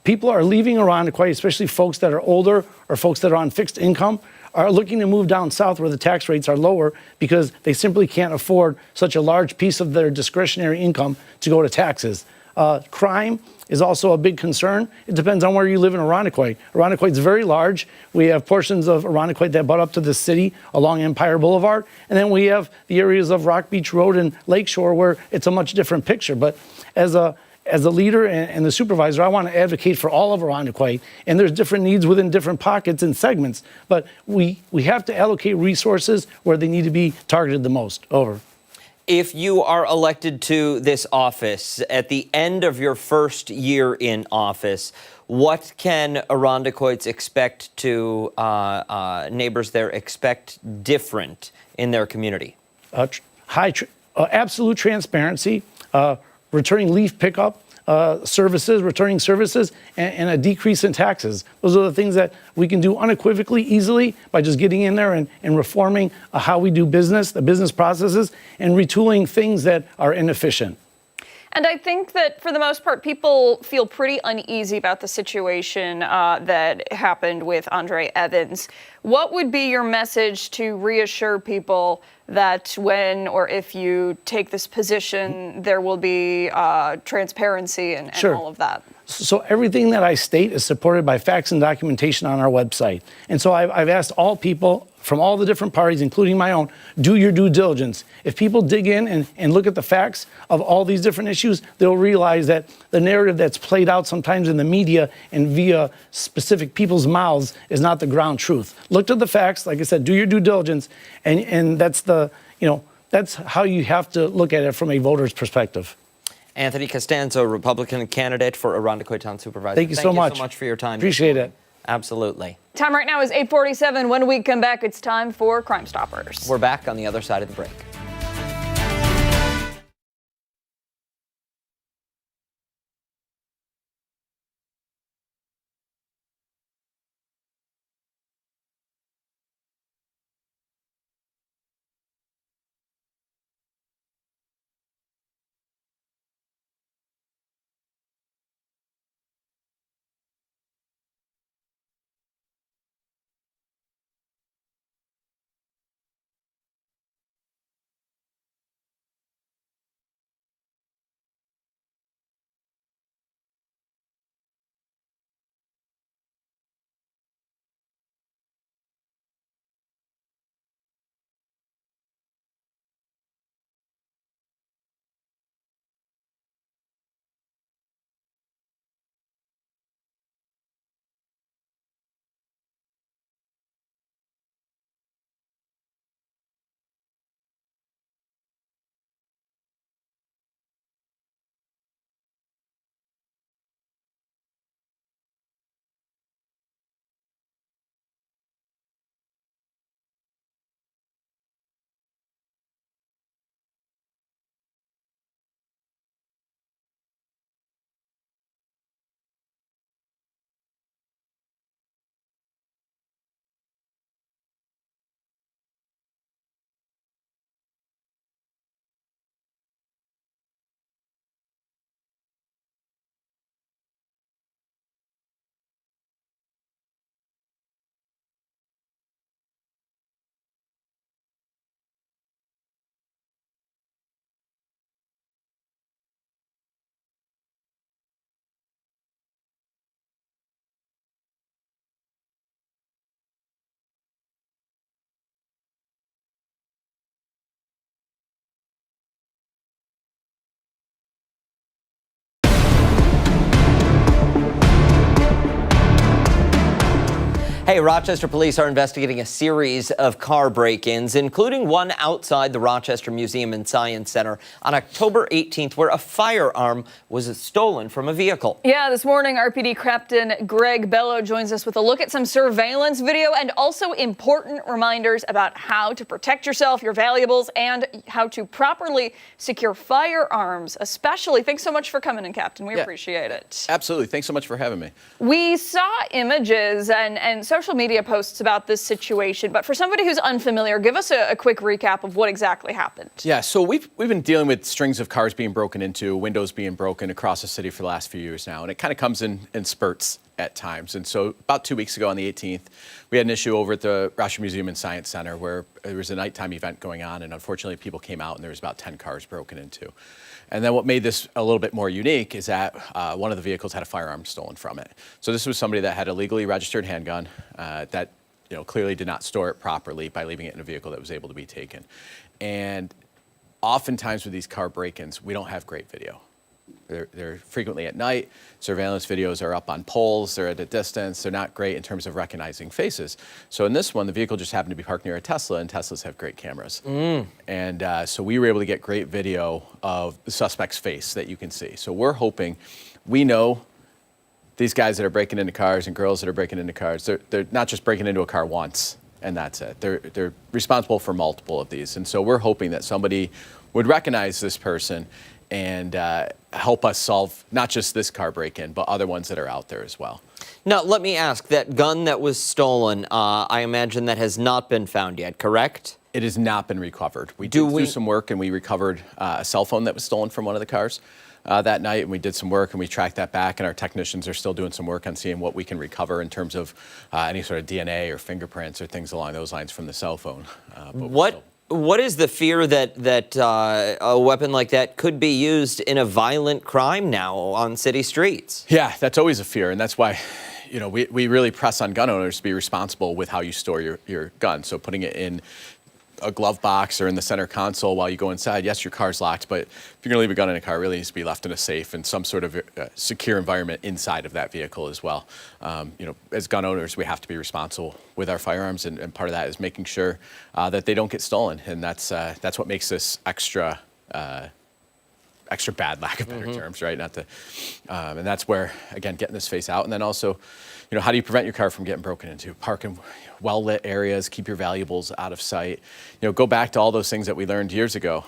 People are leaving Irondequoit, especially folks that are older or folks that are on fixed income, are looking to move down south where the tax rates are lower because they simply can't afford such a large piece of their discretionary income to go to taxes. Crime is also a big concern. It depends on where you live in Irondequoit. Irondequoit's very large. We have portions of Irondequoit that butt up to the city along Empire Boulevard. And then we have the areas of Rock Beach Road and Lakeshore where it's a much different picture. But as a leader and the supervisor, I want to advocate for all of Irondequoit. And there's different needs within different pockets and segments. But we have to allocate resources where they need to be targeted the most. Over. If you are elected to this office at the end of your first year in office, what can Irondequoits expect to neighbors there expect different in their community? Absolute transparency, returning leaf pickup returning services, and a decrease in taxes. Those are the things that we can do unequivocally, easily, by just getting in there and reforming how we do business, the business processes, and retooling things that are inefficient. And I think that for the most part, people feel pretty uneasy about the situation that happened with Andre Evans. What would be your message to reassure people that when or if you take this position, there will be transparency and Sure. all of that? So everything that I state is supported by facts and documentation on our website. And so I've asked all people from all the different parties, including my own, do your due diligence. If people dig in and look at the facts of all these different issues, they'll realize that the narrative that's played out sometimes in the media and via specific people's mouths is not the ground truth. Look to the facts, like I said, do your due diligence, and that's that's how you have to look at it from a voter's perspective. Anthony Costanzo, Republican candidate for Irondequoit Town Supervisor. Thank you so much. Thank you so much for your time. Appreciate it. Absolutely. Time right now is 8:47. When we come back, it's time for Crime Stoppers. We're back on the other side of the break. Hey, Rochester police are investigating a series of car break-ins, including one outside the Rochester Museum and Science Center on October 18th, where a firearm was stolen from a vehicle. Yeah, this morning, RPD Captain Greg Bello joins us with a look at some surveillance video and also important reminders about how to protect yourself, your valuables, and how to properly secure firearms, especially. Thanks so much for coming in, Captain. We appreciate it. Absolutely. Thanks so much for having me. We saw images and social media posts about this situation, but for somebody who's unfamiliar, give us a quick recap of what exactly happened. Yeah, so we've been dealing with strings of cars being broken into, windows being broken across the city for the last few years now, and it kind of comes in spurts. at times. And so about 2 weeks ago on the 18th, we had an issue over at the Rochester Museum and Science Center where there was a nighttime event going on, and unfortunately people came out and there was about 10 cars broken into. And then what made this a little bit more unique is that one of the vehicles had a firearm stolen from it. So this was somebody that had a legally registered handgun that clearly did not store it properly by leaving it in a vehicle that was able to be taken. And oftentimes with these car break-ins, we don't have great video. They're frequently at night. Surveillance videos are up on poles. They're at a distance. They're not great in terms of recognizing faces. So in this one, the vehicle just happened to be parked near a Tesla, and Teslas have great cameras. And so we were able to get great video of the suspect's face that you can see. So we're hoping, we know these guys that are breaking into cars and girls that are breaking into cars, they're not just breaking into a car once and that's it. They're responsible for multiple of these. And so we're hoping that somebody would recognize this person and help us solve not just this car break-in, but other ones that are out there as well. Now, let me ask, that gun that was stolen, I imagine that has not been found yet, correct? It has not been recovered. We did do some work, and we recovered a cell phone that was stolen from one of the cars that night, and we did some work, and we tracked that back, and our technicians are still doing some work on seeing what we can recover in terms of any sort of DNA or fingerprints or things along those lines from the cell phone. What is the fear that a weapon like that could be used in a violent crime now on city streets? Yeah, that's always a fear, and that's why we really press on gun owners to be responsible with how you store your gun. So putting it in a glove box or in the center console while you go inside, yes, your car's locked, but if you're gonna leave a gun in a car, it really needs to be left in a safe and some sort of secure environment inside of that vehicle as well. As gun owners, we have to be responsible with our firearms, and part of that is making sure that they don't get stolen, and that's what makes this extra bad, lack of better terms, right? And that's where, again, getting this face out, and then also, how do you prevent your car from getting broken into? Park in well-lit areas, keep your valuables out of sight. Go back to all those things that we learned years ago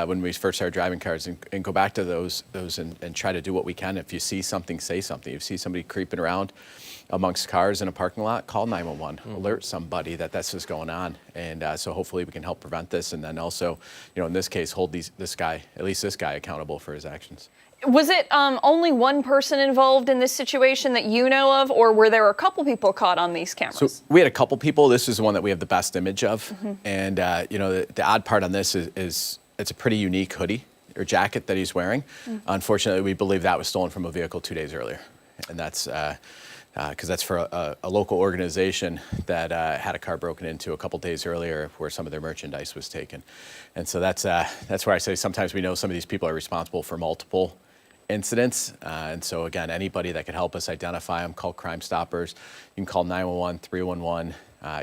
when we first started driving cars, and go back to those and try to do what we can. If you see something, say something. If you see somebody creeping around amongst cars in a parking lot, call 911, alert somebody that this is going on. And so hopefully we can help prevent this, and then also, in this case, hold this guy accountable for his actions. Was it only one person involved in this situation that you know of, or were there a couple people caught on these cameras? So we had a couple people. This is the one that we have the best image of. And, the odd part on this is it's a pretty unique hoodie or jacket that he's wearing. Unfortunately, we believe that was stolen from a vehicle 2 days earlier. And that's because that's for a local organization that had a car broken into a couple days earlier where some of their merchandise was taken. And so that's where I say sometimes we know some of these people are responsible for multiple incidents. And so again, anybody that could help us identify them, call Crime Stoppers. You can call 911, 311,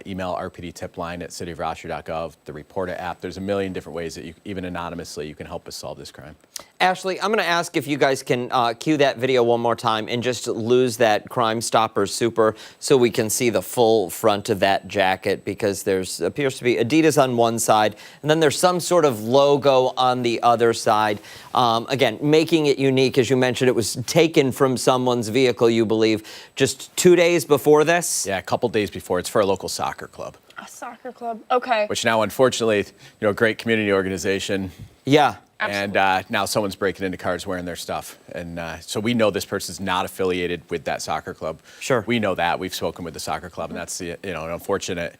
email RPD tip line at cityofrochester.gov, the Reporter app. There's a million different ways that even anonymously, you can help us solve this crime. Ashley, I'm going to ask if you guys can cue that video one more time and just lose that Crime Stoppers super so we can see the full front of that jacket, because there's appears to be Adidas on one side and then there's some sort of logo on the other side. Again, making it unique. As you mentioned, it was taken from someone's vehicle, you believe, just 2 days before this? Yeah, a couple days before. It's for a local soccer club. A soccer club, okay. Which now, unfortunately, a great community organization. Yeah. Absolutely. And now someone's breaking into cars wearing their stuff. And so we know this person's not affiliated with that soccer club. Sure. We know that. We've spoken with the soccer club, and that's an unfortunate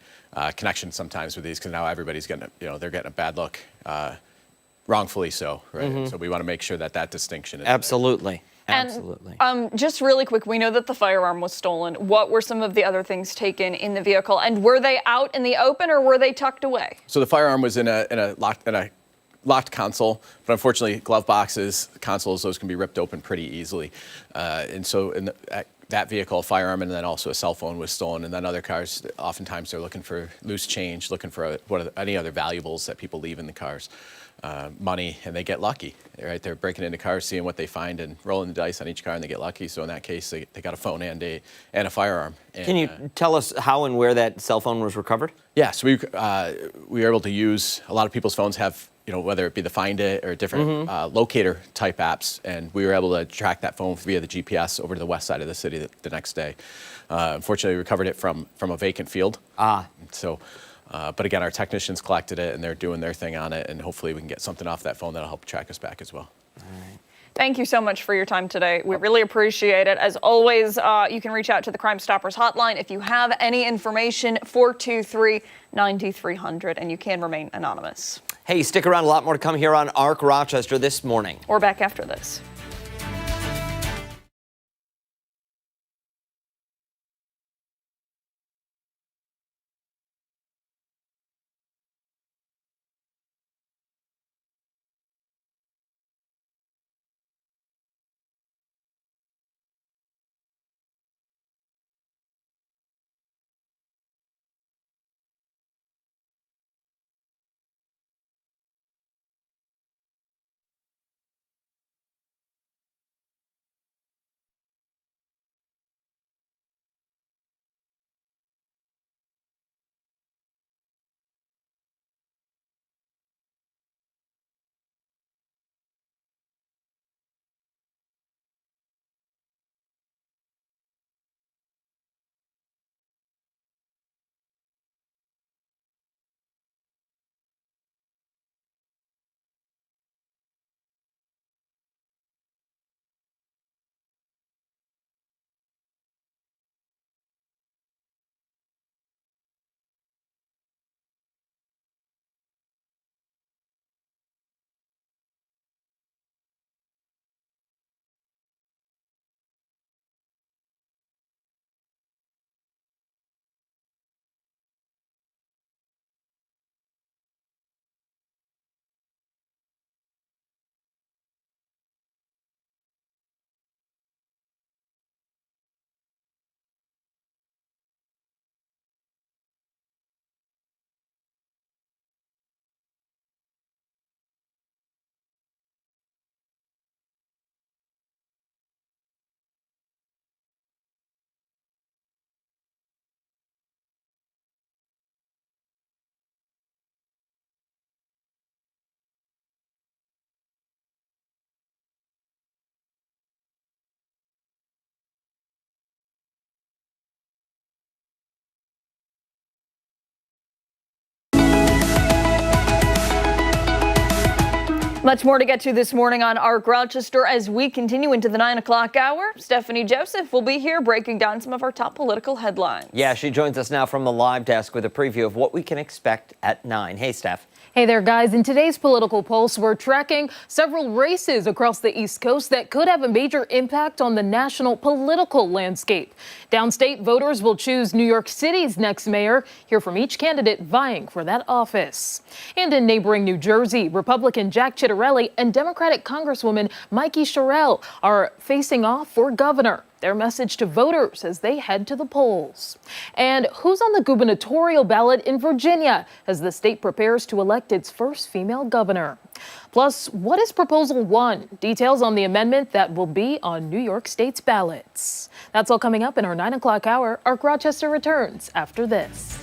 connection sometimes with these, because now everybody's getting, they're getting a bad look, wrongfully so, right? So we want to make sure that distinction is Absolutely. there. Absolutely. And just really quick, we know that the firearm was stolen. What were some of the other things taken in the vehicle, and were they out in the open or were they tucked away? So the firearm was in a locked console, but unfortunately, glove boxes, consoles, those can be ripped open pretty easily. And so in that vehicle, a firearm, and then also a cell phone was stolen. And then other cars, oftentimes they're looking for loose change, looking for any other valuables that people leave in the cars, money, and they get lucky, right? They're breaking into cars, seeing what they find, and rolling the dice on each car, and they get lucky. So in that case, they got a phone and a firearm. And, Can you tell us how and where that cell phone was recovered? Yeah, so we were able to use, a lot of people's phones have, whether it be the Find It or different locator type apps, and we were able to track that phone via the GPS over to the west side of the city the next day. Unfortunately, we recovered it from a vacant field. So, but again, our technicians collected it, and they're doing their thing on it, and hopefully we can get something off that phone that'll help track us back as well. All right. Thank you so much for your time today. We really appreciate it. As always, you can reach out to the Crime Stoppers hotline if you have any information, 423-9300, and you can remain anonymous. Hey, stick around. A lot more to come here on ARC Rochester this morning. Or back after this. Much more to get to this morning on ARC Rochester as we continue into the 9 o'clock hour. Stephanie Joseph will be here breaking down some of our top political headlines. Yeah, she joins us now from the live desk with a preview of what we can expect at 9. Hey, Steph. Hey there, guys. In today's political pulse, we're tracking several races across the East Coast that could have a major impact on the national political landscape. Downstate, voters will choose New York City's next mayor, hear from each candidate vying for that office. And in neighboring New Jersey, Republican Jack Ciattarelli and Democratic Congresswoman Mikey Sherrill are facing off for governor. Their message to voters as they head to the polls. And who's on the gubernatorial ballot in Virginia as the state prepares to elect its first female governor? Plus, what is Proposal 1? Details on the amendment that will be on New York State's ballots. That's all coming up in our 9 o'clock hour. ARC Rochester returns after this.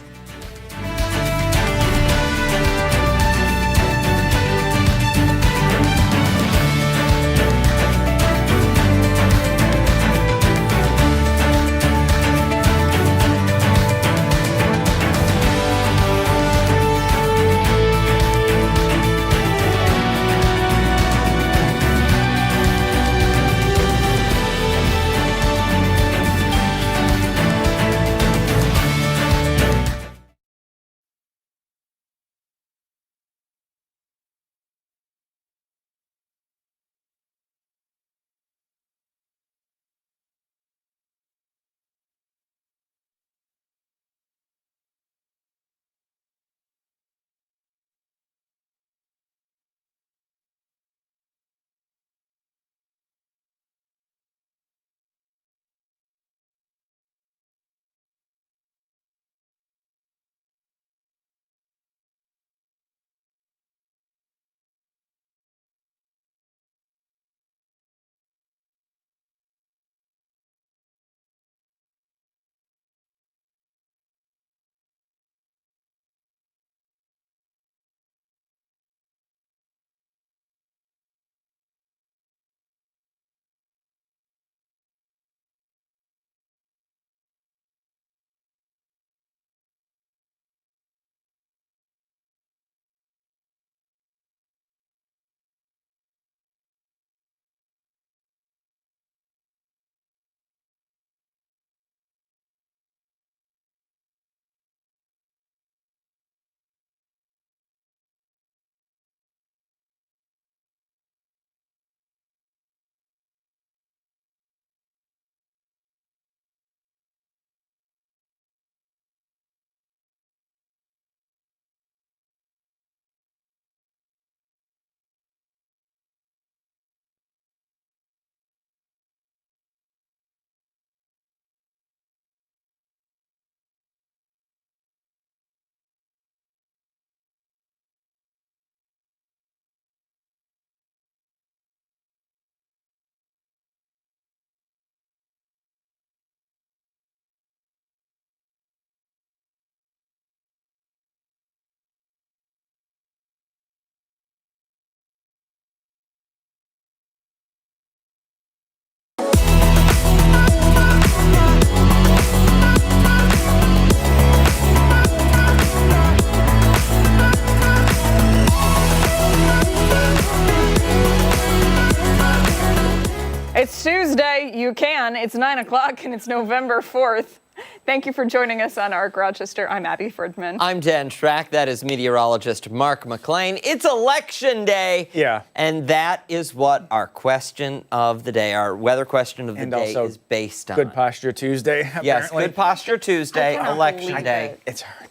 It's Tuesday. You can. It's 9 o'clock and it's November 4th. Thank you for joining us on ARC Rochester. I'm Abby Fridman. I'm Dan Schrack. That is meteorologist Mark McLean. It's election day. Yeah. And that is what our question of the day, our weather question of the day is based on. Good Posture Tuesday, apparently. Yes, Good Posture Tuesday, I cannot election believe day. it. It's hard.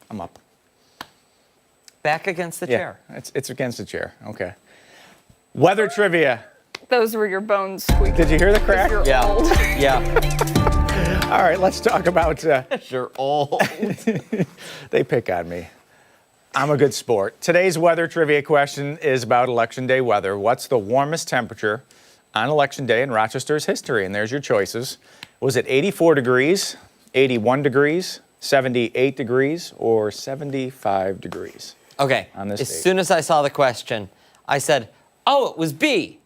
I'm up. Back against the chair. It's against the chair. Okay. Weather trivia. Those were your bones squeaking. Did you hear the crack? You're Yeah. old. Yeah. All right, let's talk about. You're old. They pick on me. I'm a good sport. Today's weather trivia question is about Election Day weather. What's the warmest temperature on Election Day in Rochester's history? And there's your choices. Was it 84 degrees, 81 degrees, 78 degrees, or 75 degrees? Okay. On this as date. soon as I saw the question, I said, oh, it was B.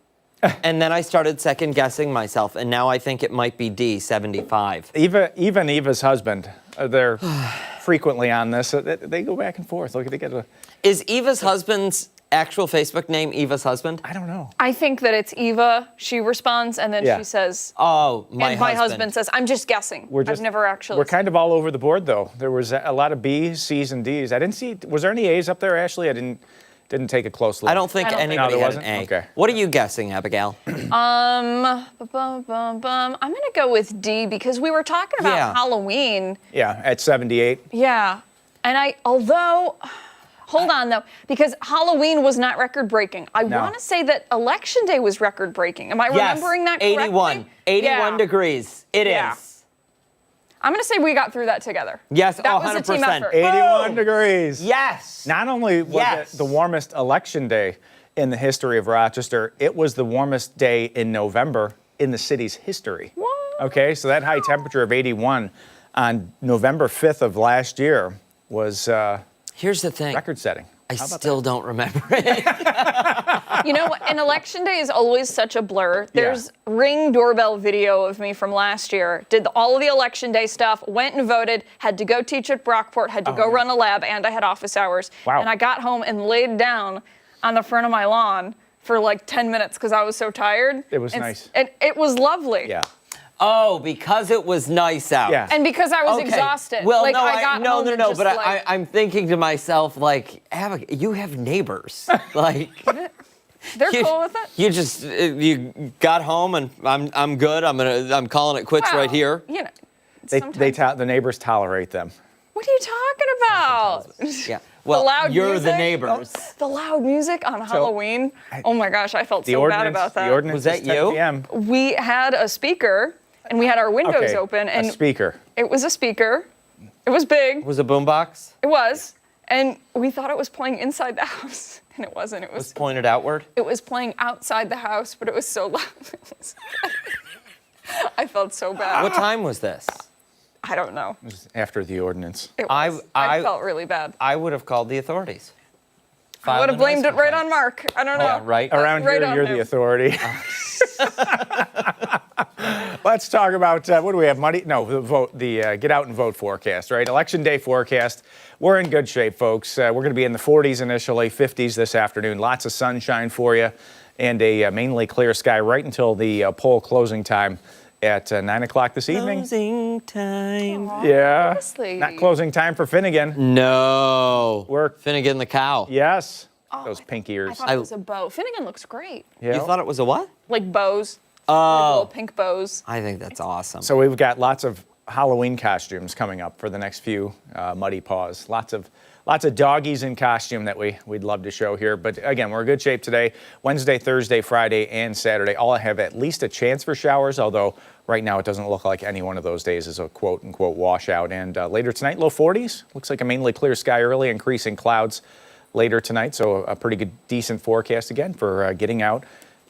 And then I started second guessing myself, and now I think it might be D, 75. Even Eva's husband, they're frequently on this. They go back and forth. Look, they get a. Is Eva's husband's actual Facebook name Eva's husband? I don't know. I think that it's Eva. She responds, and then Yeah. she says, Oh, and my husband says, I'm just guessing. I've never actually. We're kind of all over the board, though. There was a lot of B's, C's, and D's. I didn't see. Was there any A's up there, Ashley? I didn't take a close look. I don't think anybody No, there had wasn't? an A. Okay. What are you guessing, Abigail? I'm gonna go with D because we were talking about Yeah. Halloween. Yeah, at 78. Yeah. And hold on though, because Halloween was not record breaking. I No. want to say that Election Day was record breaking. Am I remembering that correctly? 81. 81 Yeah. degrees. It is. Yeah. I'm gonna say we got through that together. Yes, that was a team 100%. effort. 81 degrees. Yes. Not only was Yes. it the warmest election day in the history of Rochester, it was the warmest day in November in the city's history. What? Okay, so that high temperature of 81 on November 5th of last year was Here's the thing. record-setting. I still don't remember it. You know what? An election day is always such a blur. There's Ring doorbell video of me from last year. Did all of the election day stuff, went and voted, had to go teach at Brockport, had to go run a lab, and I had office hours. Wow. And I got home and laid down on the front of my lawn for like 10 minutes because I was so tired. It was nice. It was lovely. Yeah. Oh, because it was nice out. Yeah. And because I was Okay. exhausted. Well, like, no, I got home and just, but like, I'm thinking to myself, like, Abigail, you have neighbors. Like, they're cool with it. You just you got home and I'm good. I'm calling it quits right here. You know, The neighbors tolerate them. what are you talking about? Yeah. Well, loud you're music? the neighbors. The loud music on Halloween. Oh my gosh, I felt so bad about that. The ordinance Was that is 10 you? PM. We had a speaker and we had our windows Okay, open, and a speaker. it was a speaker. It was big. Was a boombox? It was. And we thought it was playing inside the house, and it wasn't. It Was was pointed outward? it was playing outside the house, but it was so loud. I felt so bad. What time was this? I don't know. It was after the ordinance. It was. I- I felt really bad. I would have called the authorities. I would have Filed a blamed notice it right on complaint. Mark. I don't know. Yeah, right. Around right here, on you're him. the authority. Let's talk about what do we have? Money? No, the get out and vote forecast. Right, Election Day forecast. We're in good shape, folks. We're going to be in the 40s initially, 50s this afternoon. Lots of sunshine for you, and a mainly clear sky right until the poll closing time at 9 o'clock this evening. Closing time. Yeah, Honestly. not closing time for Finnegan. No. We're Finnegan the cow. yes, those pink I ears. thought it was a bow. Finnegan looks great. You thought it was a what? Like bows. Oh. Like little pink bows. I think that's awesome. So we've got lots of Halloween costumes coming up for the next few Muddy Paws. Lots of doggies in costume that we'd love to show here. But again, we're in good shape today. Wednesday, Thursday, Friday, and Saturday all have at least a chance for showers, although right now it doesn't look like any one of those days is a quote-unquote washout. And later tonight, low 40s. Looks like a mainly clear sky early, increasing clouds later tonight. So a pretty good, decent forecast again for getting out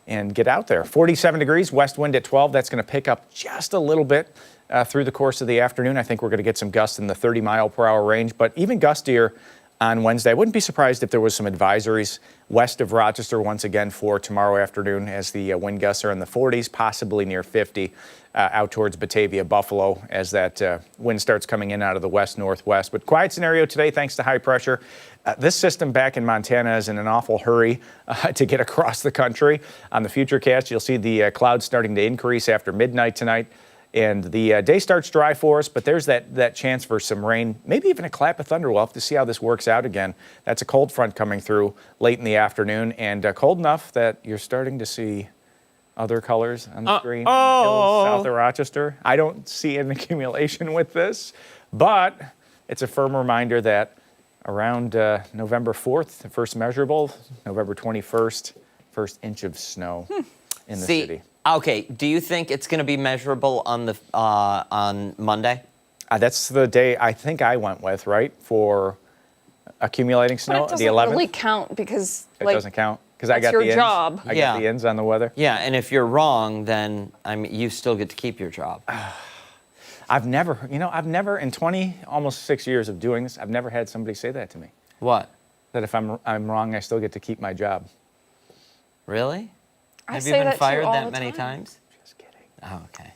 and get out there. 47 degrees, west wind at 12. That's going to pick up just a little bit through the course of the afternoon. I think we're going to get some gusts in the 30-mile-per-hour range, but even gustier on Wednesday. I wouldn't be surprised if there was some advisories west of Rochester once again for tomorrow afternoon as the wind gusts are in the 40s, possibly near 50 out towards Batavia, Buffalo as that wind starts coming in out of the west-northwest. But quiet scenario today thanks to high pressure. This system back in Montana is in an awful hurry to get across the country. On the Futurecast, you'll see the clouds starting to increase after midnight tonight. And the day starts dry for us, but there's that chance for some rain, maybe even a clap of thunder. We'll have to see how this works out again. That's a cold front coming through late in the afternoon, and cold enough that you're starting to see other colors on the screen. Hills south of Rochester. I don't see an accumulation with this, but it's a firm reminder that around November 4th, the first measurable, November 21st, first inch of snow in the city. Okay, do you think it's going to be measurable on Monday? That's the day I think I went with, right, for accumulating snow. But it the 11th. doesn't really count because It doesn't count because I that's got your the ins. job. I got the ins on the weather. Yeah, and if you're wrong, then you still get to keep your job. I've never in almost 6 years of doing this, I've never had somebody say that to me. What? That if I'm wrong, I still get to keep my job. Really? I Have say you been that to you fired all that the many time. times? Just kidding. Oh, okay.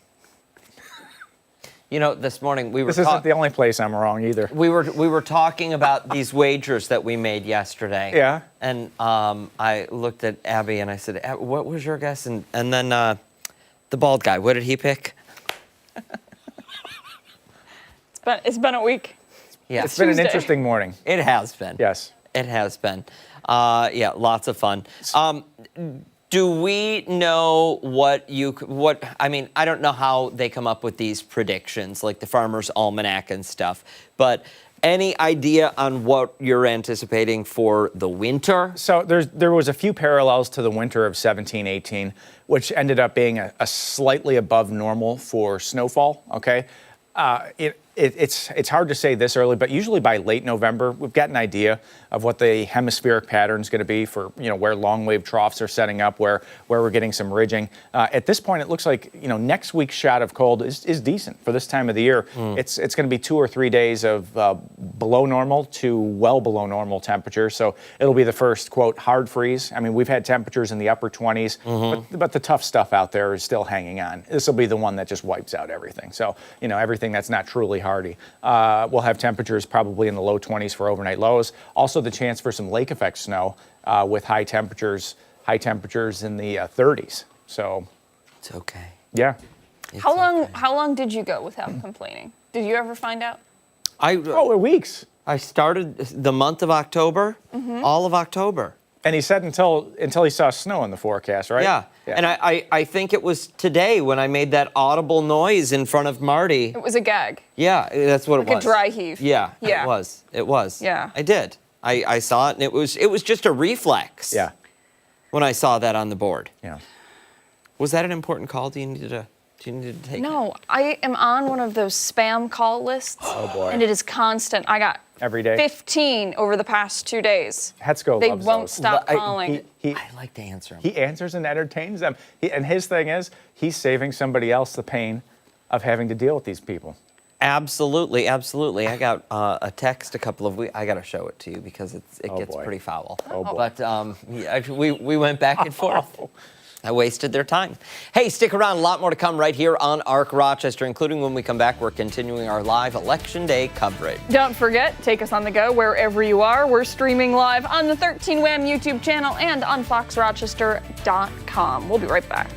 You know, this morning we were. This isn't the only place I'm wrong either. We were talking about these wagers that we made yesterday. Yeah. And I looked at Abby and I said, "What was your guess?" And then the bald guy. What did he pick? It's been a week. Yeah. It's been an Tuesday. interesting morning. It has been. Yes. It has been. Yeah, lots of fun. Do we know I mean, I don't know how they come up with these predictions, like the Farmer's Almanac and stuff, but any idea on what you're anticipating for the winter? So there was a few parallels to the winter of 17-18, which ended up being a slightly above normal for snowfall, okay? It's hard to say this early, but usually by late November, we've got an idea of what the hemispheric pattern is going to be for, where long wave troughs are setting up, where we're getting some ridging. At this point, it looks like, next week's shot of cold is decent for this time of the year. It's going to be 2 or 3 days of below normal to well below normal temperatures. So it'll be the first, quote, hard freeze. I mean, we've had temperatures in the upper 20s, but the tough stuff out there is still hanging on. This will be the one that just wipes out everything. So, everything that's not truly hardy. We'll have temperatures probably in the low 20s for overnight lows. Also the chance for some lake effect snow with high temperatures in the 30s. So it's okay. Yeah. How long did you go without complaining? Did you ever find out? Weeks. I started the month of October, all of October. And he said until he saw snow in the forecast, right? Yeah. And I think it was today when I made that audible noise in front of Marty. It was a gag. Yeah, that's what it was. Like a dry heave. Yeah, Yeah. it was. It was. Yeah. I did. I saw it, and it was just a reflex. Yeah. When I saw that on the board. Yeah. Was that an important call? Do you need to take No, I am on one of those spam call lists. Oh, boy. And it is constant. I got Every day? 15 over the past 2 days. Hetzko They loves won't those. stop calling. I like to answer them. He answers and entertains them. And his thing is, he's saving somebody else the pain of having to deal with these people. Absolutely, absolutely. I got a text a couple of weeks. I got to show it to you because it gets boy. pretty foul. Oh, boy. But we went back and forth. I wasted their time. Hey, stick around. A lot more to come right here on ARC Rochester, including when we come back, we're continuing our live Election Day coverage. Don't forget, take us on the go wherever you are. We're streaming live on the 13 WHAM YouTube channel and on foxrochester.com. We'll be right back.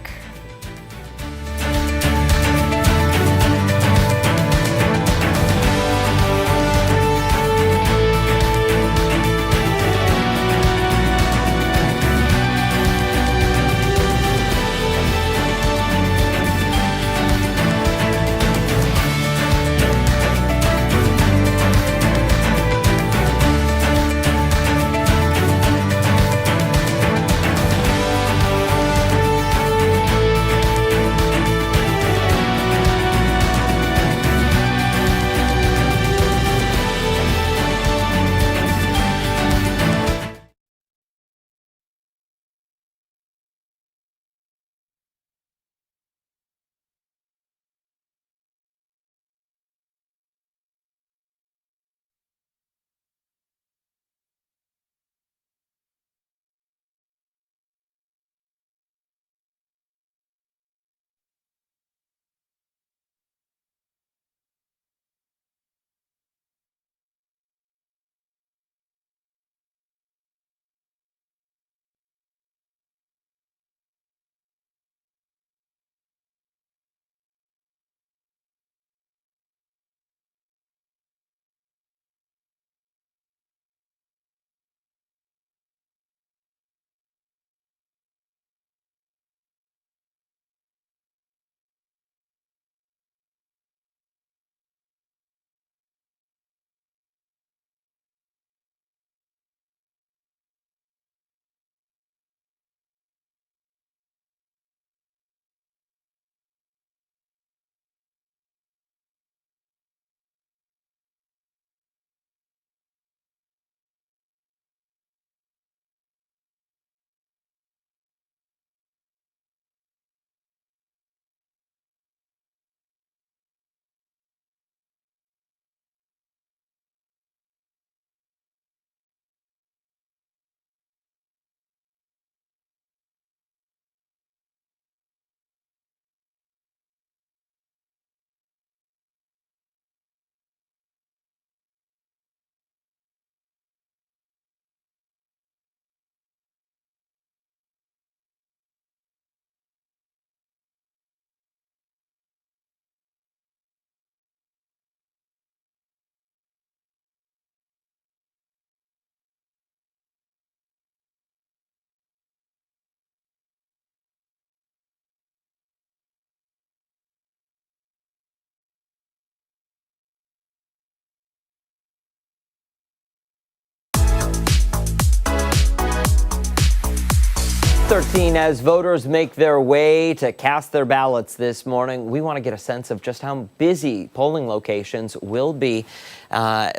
13 as voters make their way to cast their ballots this morning. We want to get a sense of just how busy polling locations will be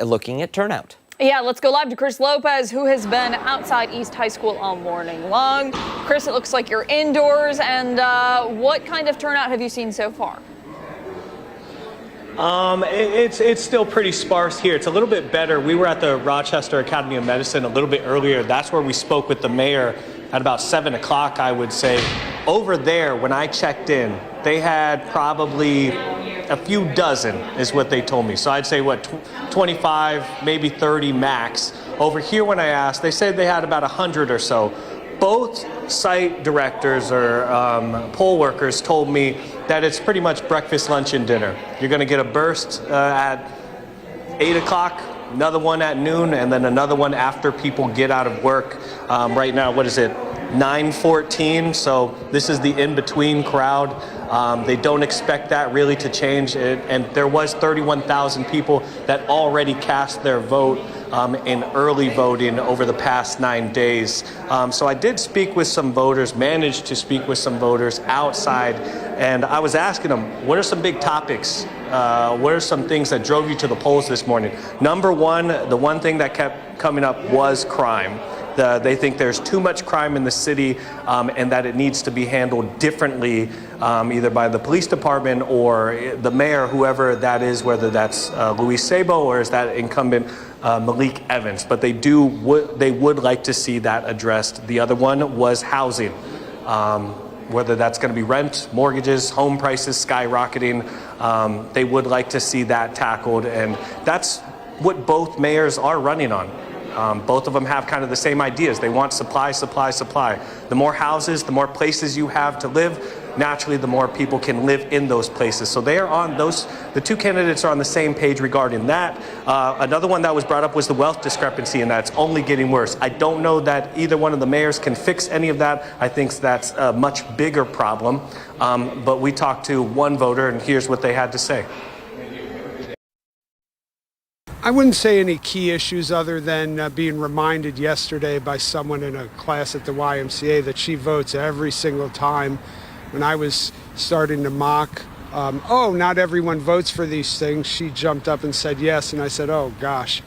looking at turnout. Yeah, let's go live to Chris Lopez, who has been outside East High School all morning long. Chris, it looks like you're indoors. And what kind of turnout have you seen so far? It's still pretty sparse here. It's a little bit better. We were at the Rochester Academy of Medicine a little bit earlier. That's where we spoke with the mayor at about 7 o'clock, I would say. Over there, when I checked in, they had probably a few dozen is what they told me. So I'd say, 25, maybe 30 max. Over here, when I asked, they said they had about 100 or so. Both site directors or poll workers told me that it's pretty much breakfast, lunch, and dinner. You're going to get a burst at 8 o'clock, another one at noon, and then another one after people get out of work. Right now, what is it? 9:14, so this is the in-between crowd. They don't expect that really to change, and there was 31,000 people that already cast their vote in early voting over the past 9 days. So I did speak with some voters, managed to speak with some voters outside, and I was asking them, what are some big topics? What are some things that drove you to the polls this morning? Number one, the one thing that kept coming up was crime. They think there's too much crime in the city and that it needs to be handled differently, either by the police department or the mayor, whoever that is, whether that's Luis Sabo or is that incumbent Malik Evans. But they would like to see that addressed. The other one was housing, whether that's going to be rent, mortgages, home prices skyrocketing. They would like to see that tackled, and that's what both mayors are running on. Both of them have kind of the same ideas. They want supply, supply, supply. The more houses, the more places you have to live, naturally the more people can live in those places. So they are on those, the two candidates are on the same page regarding that. Another one that was brought up was the wealth discrepancy, and that's only getting worse. I don't know that either one of the mayors can fix any of that. I think that's a much bigger problem. But we talked to one voter, and here's what they had to say. I wouldn't say any key issues other than being reminded yesterday by someone in a class at the YMCA that she votes every single time. When I was starting to mock, not everyone votes for these things, she jumped up and said yes, and I said, oh gosh,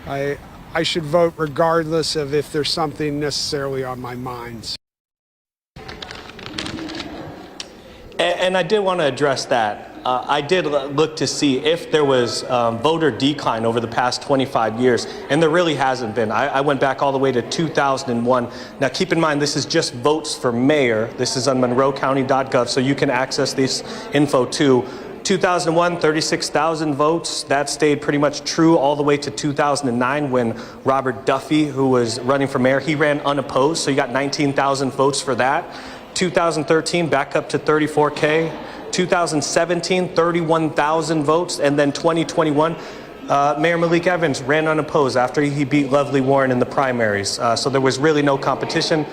I should vote regardless of if there's something necessarily on my mind. And I did want to address that. I did look to see if there was voter decline over the past 25 years, and there really hasn't been. I went back all the way to 2001. Now, keep in mind, this is just votes for mayor. This is on monroecounty.gov, so you can access this info too. 2001, 36,000 votes. That stayed pretty much true all the way to 2009 when Robert Duffy, who was running for mayor, he ran unopposed, so you got 19,000 votes for that. 2013, back up to 34K. 2017, 31,000 votes, and then 2021, Mayor Malik Evans ran unopposed after he beat Lovely Warren in the primaries. So there was really no competition,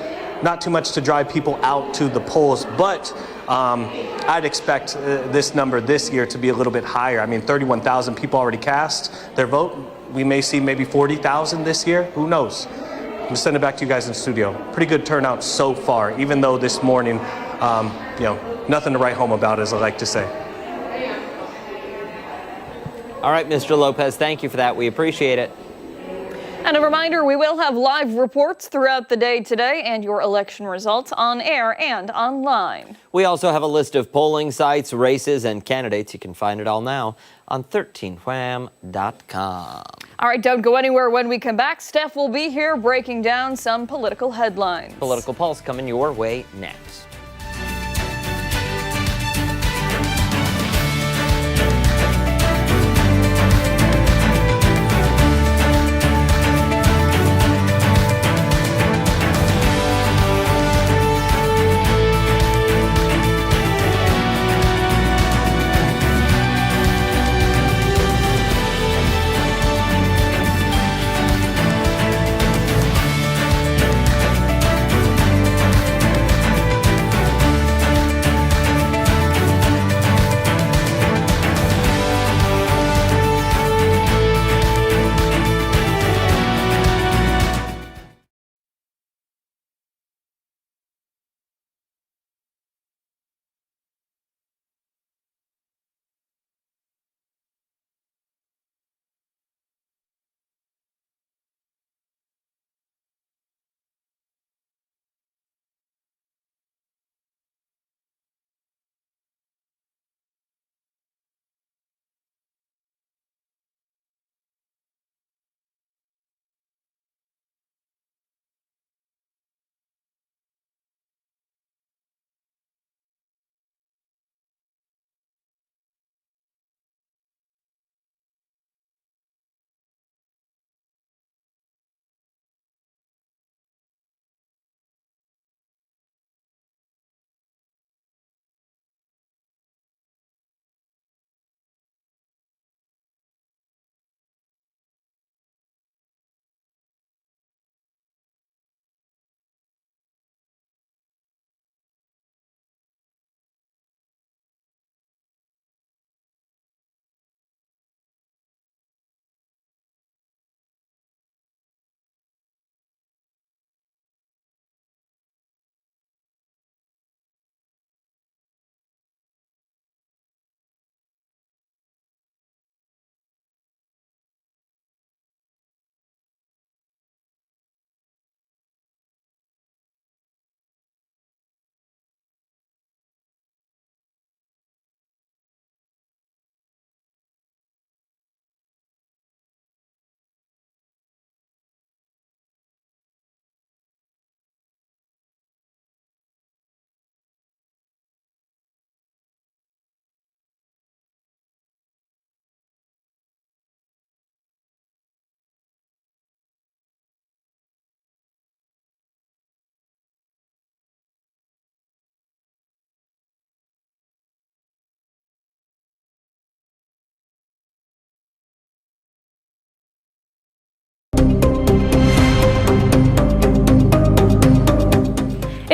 not too much to drive people out to the polls, but I'd expect this number this year to be a little bit higher. I mean, 31,000 people already cast their vote. We may see maybe 40,000 this year. Who knows? I'm gonna send it back to you guys in the studio. Pretty good turnout so far, even though this morning, nothing to write home about, as I like to say. All right, Mr. Lopez, thank you for that. We appreciate it. And a reminder, we will have live reports throughout the day today and your election results on air and online. We also have a list of polling sites, races, and candidates. You can find it all now on 13wham.com. All right, don't go anywhere. When we come back, Steph will be here breaking down some political headlines. Political Pulse coming your way next.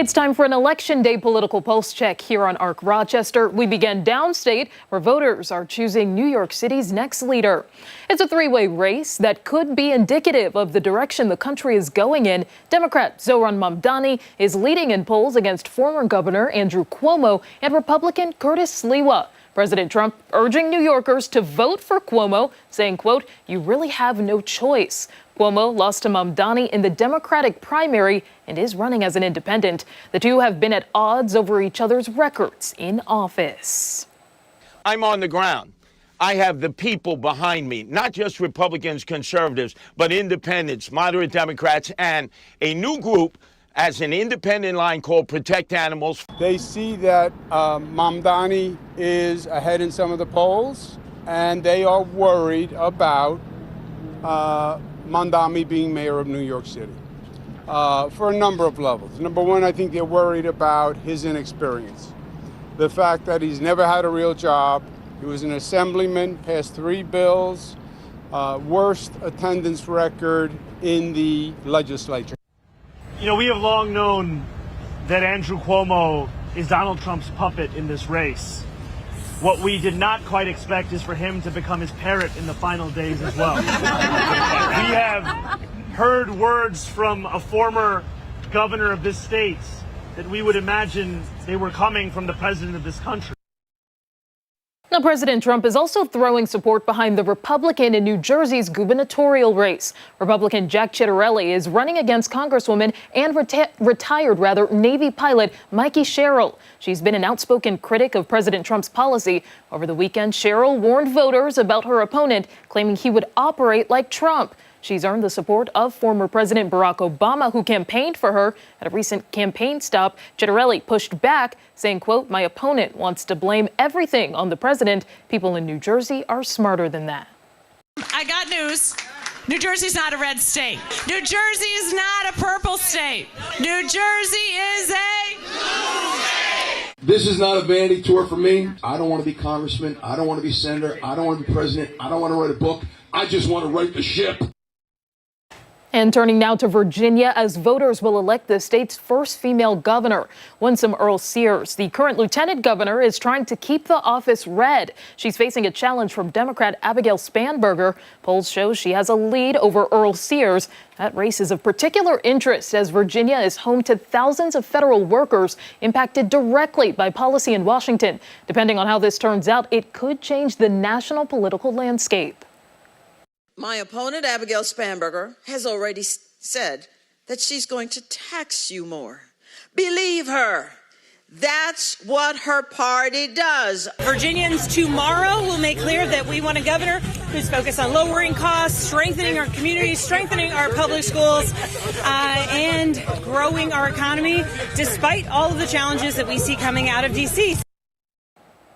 It's time for an Election Day political pulse check here on ARC Rochester. We begin downstate, where voters are choosing New York City's next leader. It's a three-way race that could be indicative of the direction the country is going in. Democrat Zohran Mamdani is leading in polls against former Governor Andrew Cuomo and Republican Curtis Sliwa. President Trump urging New Yorkers to vote for Cuomo, saying, quote, "You really have no choice." Cuomo lost to Mamdani in the Democratic primary and is running as an independent. The two have been at odds over each other's records in office. I'm on the ground. I have the people behind me, not just Republicans, conservatives, but independents, moderate Democrats, and a new group as an independent line called Protect Animals. They see that Mamdani is ahead in some of the polls, and they are worried about Mamdani being mayor of New York City for a number of levels. Number one, I think they're worried about his inexperience. The fact that he's never had a real job. He was an assemblyman, passed 3 bills, worst attendance record in the legislature. You know, we have long known that Andrew Cuomo is Donald Trump's puppet in this race. What we did not quite expect is for him to become his parrot in the final days as well. We have heard words from a former governor of this state that we would imagine they were coming from the president of this country. Now, President Trump is also throwing support behind the Republican in New Jersey's gubernatorial race. Republican Jack Ciattarelli is running against Congresswoman and retired Navy pilot Mikey Sherrill. She's been an outspoken critic of President Trump's policy. Over the weekend, Sherrill warned voters about her opponent, claiming he would operate like Trump. She's earned the support of former President Barack Obama, who campaigned for her. At a recent campaign stop, Ciattarelli pushed back, saying, quote, "My opponent wants to blame everything on the president. People in New Jersey are smarter than that." I got news. New Jersey's not a red state. New Jersey is not a purple state. New Jersey is a blue state. This is not a vanity tour for me. I don't want to be congressman. I don't want to be senator. I don't want to be president. I don't want to write a book. I just want to right the ship. And turning now to Virginia, as voters will elect the state's first female governor. Winsome Earl Sears, the current lieutenant governor, is trying to keep the office red. She's facing a challenge from Democrat Abigail Spanberger. Polls show she has a lead over Earl Sears. That race is of particular interest as Virginia is home to thousands of federal workers impacted directly by policy in Washington. Depending on how this turns out, it could change the national political landscape. My opponent, Abigail Spanberger, has already said that she's going to tax you more. Believe her. That's what her party does. Virginians tomorrow will make clear that we want a governor who's focused on lowering costs, strengthening our communities, strengthening our public schools, and growing our economy, despite all of the challenges that we see coming out of D.C.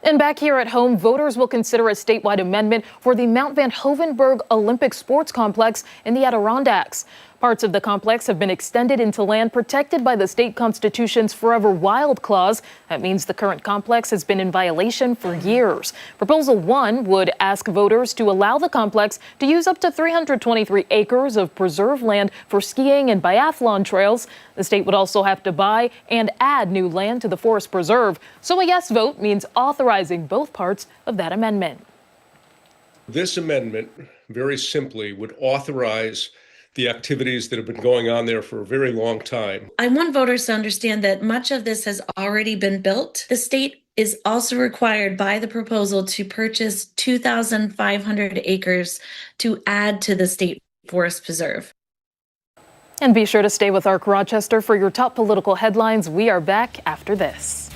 And back here at home, voters will consider a statewide amendment for the Mount Van Hoevenberg Olympic Sports Complex in the Adirondacks. Parts of the complex have been extended into land protected by the state constitution's Forever Wild clause. That means the current complex has been in violation for years. Proposal 1 would ask voters to allow the complex to use up to 323 acres of preserved land for skiing and biathlon trails. The state would also have to buy and add new land to the forest preserve. So a yes vote means authorizing both parts of that amendment. This amendment, very simply, would authorize the activities that have been going on there for a very long time. I want voters to understand that much of this has already been built. The state is also required by the proposal to purchase 2,500 acres to add to the state forest preserve. And be sure to stay with ARC Rochester for your top political headlines. We are back after this.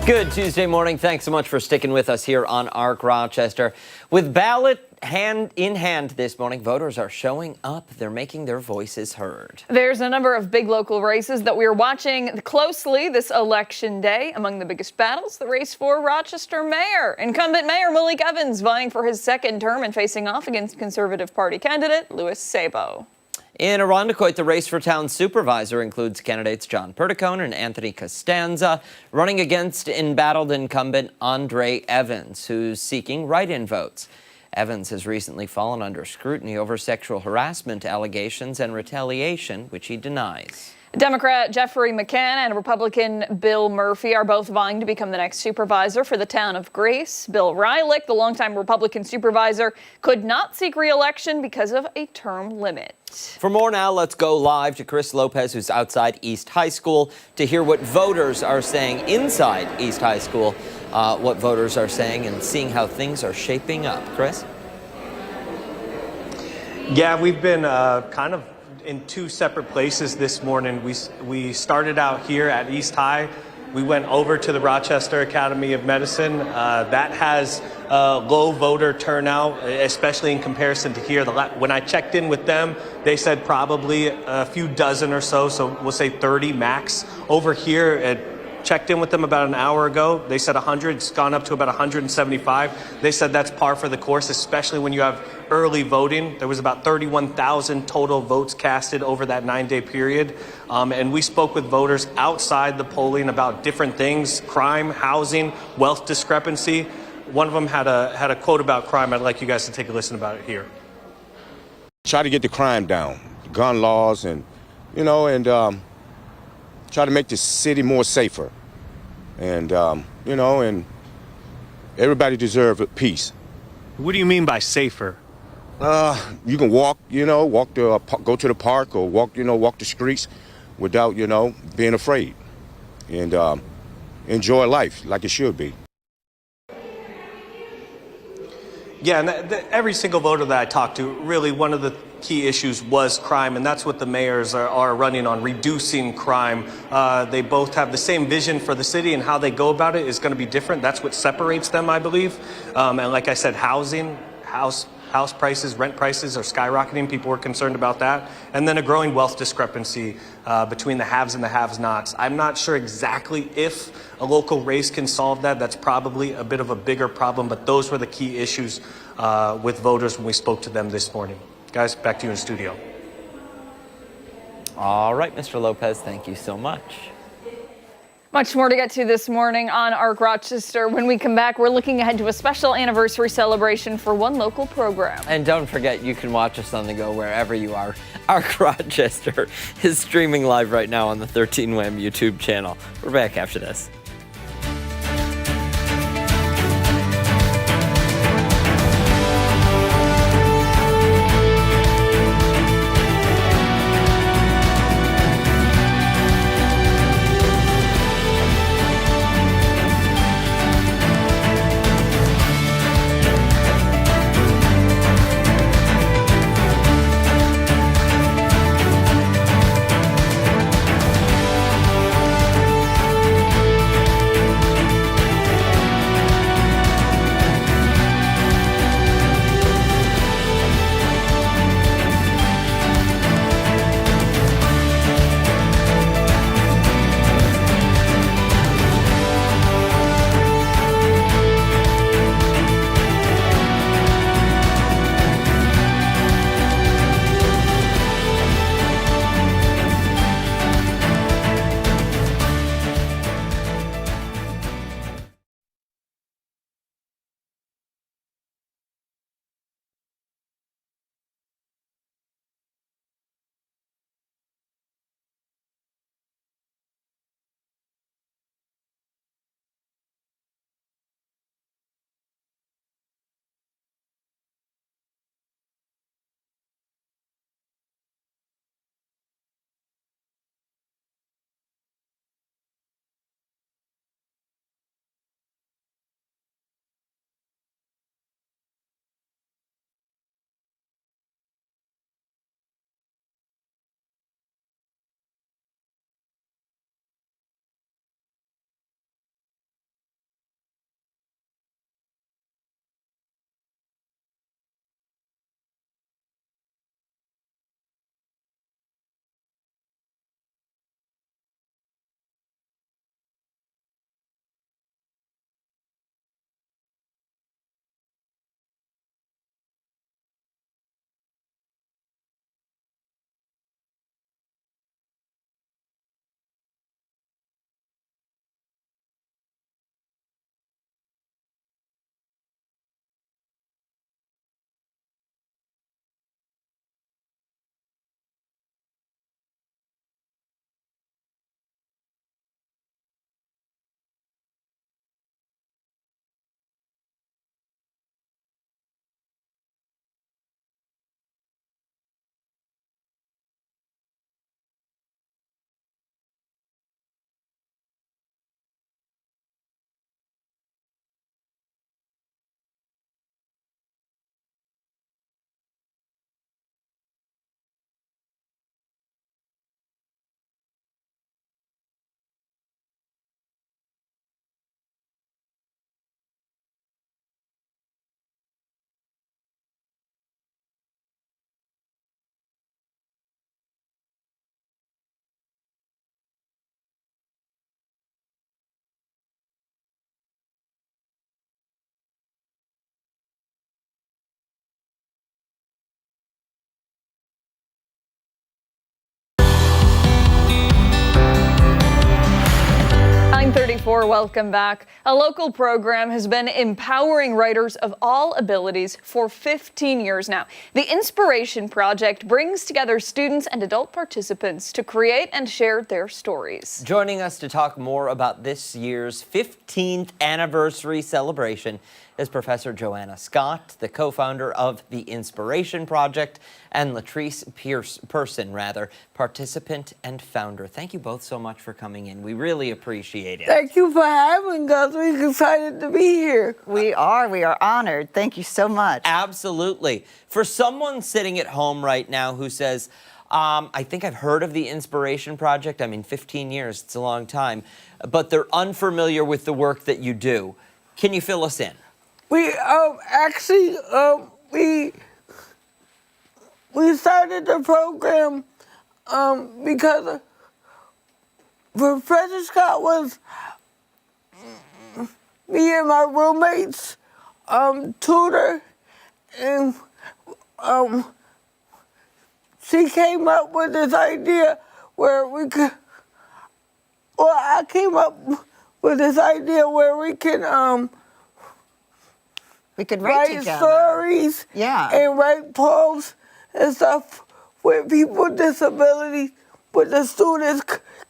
Good Tuesday morning. Thanks so much for sticking with us here on ARC Rochester. With ballot hand in hand this morning, voters are showing up. They're making their voices heard. There's a number of big local races that we're watching closely this election day. Among the biggest battles, the race for Rochester mayor. Incumbent Mayor Malik Evans vying for his second term and facing off against Conservative Party candidate Louis Sabo. In Irondequoit, the race for town supervisor includes candidates John Perticone and Anthony Costanza, running against embattled incumbent Andre Evans, who's seeking write-in votes. Evans has recently fallen under scrutiny over sexual harassment allegations and retaliation, which he denies. Democrat Jeffrey McCann and Republican Bill Murphy are both vying to become the next supervisor for the town of Grace. Bill Rylick, the longtime Republican supervisor, could not seek re-election because of a term limit. For more now, let's go live to Chris Lopez, who's outside East High School, to hear what voters are saying inside East High School, what voters are saying and seeing how things are shaping up. Chris? Yeah, we've been kind of in two separate places this morning. We started out here at East High. We went over to the Rochester Academy of Medicine. That has low voter turnout, especially in comparison to here. When I checked in with them, they said probably a few dozen or so we'll say 30 max. Over here, checked in with them about an hour ago. They said 100. It's gone up to about 175. They said that's par for the course, especially when you have early voting. There was about 31,000 total votes casted over that 9-day period. And we spoke with voters outside the polling about different things: crime, housing, wealth discrepancy. One of them had a quote about crime. I'd like you guys to take a listen about it here. Try to get the crime down, gun laws, and try to make the city more safer. And, and everybody deserves peace. What do you mean by safer? You can walk, go to the park or walk the streets without, being afraid. And enjoy life like it should be. Yeah, and every single voter that I talked to, really one of the key issues was crime, and that's what the mayors are running on, reducing crime. They both have the same vision for the city, and how they go about it is going to be different. That's what separates them, I believe. And like I said, house prices, rent prices are skyrocketing. People are concerned about that. And then a growing wealth discrepancy between the haves and the have-nots. I'm not sure exactly if a local race can solve that. That's probably a bit of a bigger problem, but those were the key issues with voters when we spoke to them this morning. Guys, back to you in studio. All right, Mr. Lopez, thank you so much. Much more to get to this morning on ARC Rochester. When we come back, we're looking ahead to a special anniversary celebration for one local program. And don't forget, you can watch us on the go wherever you are. ARC Rochester is streaming live right now on the 13 WHAM YouTube channel. We're back after this. more. Welcome back. A local program has been empowering writers of all abilities for 15 years now. The Inspiration Project brings together students and adult participants to create and share their stories. Joining us to talk more about this year's 15th anniversary celebration is Professor Joanna Scott, the co-founder of the Inspiration Project, and Latrice Person, participant and founder. Thank you both so much for coming in. We really appreciate it. Thank you for having us. We're excited to be here. We are honored. Thank you so much. Absolutely. For someone sitting at home right now who says, I think I've heard of the Inspiration Project. I mean, 15 years, it's a long time, but they're unfamiliar with the work that you do. Can you fill us in? We started the program because Professor Scott was me and my roommate's tutor, and she came up with this idea where we could. Well, I came up with this idea where we could write together. Stories, and write poems and stuff with people with disabilities, with the students,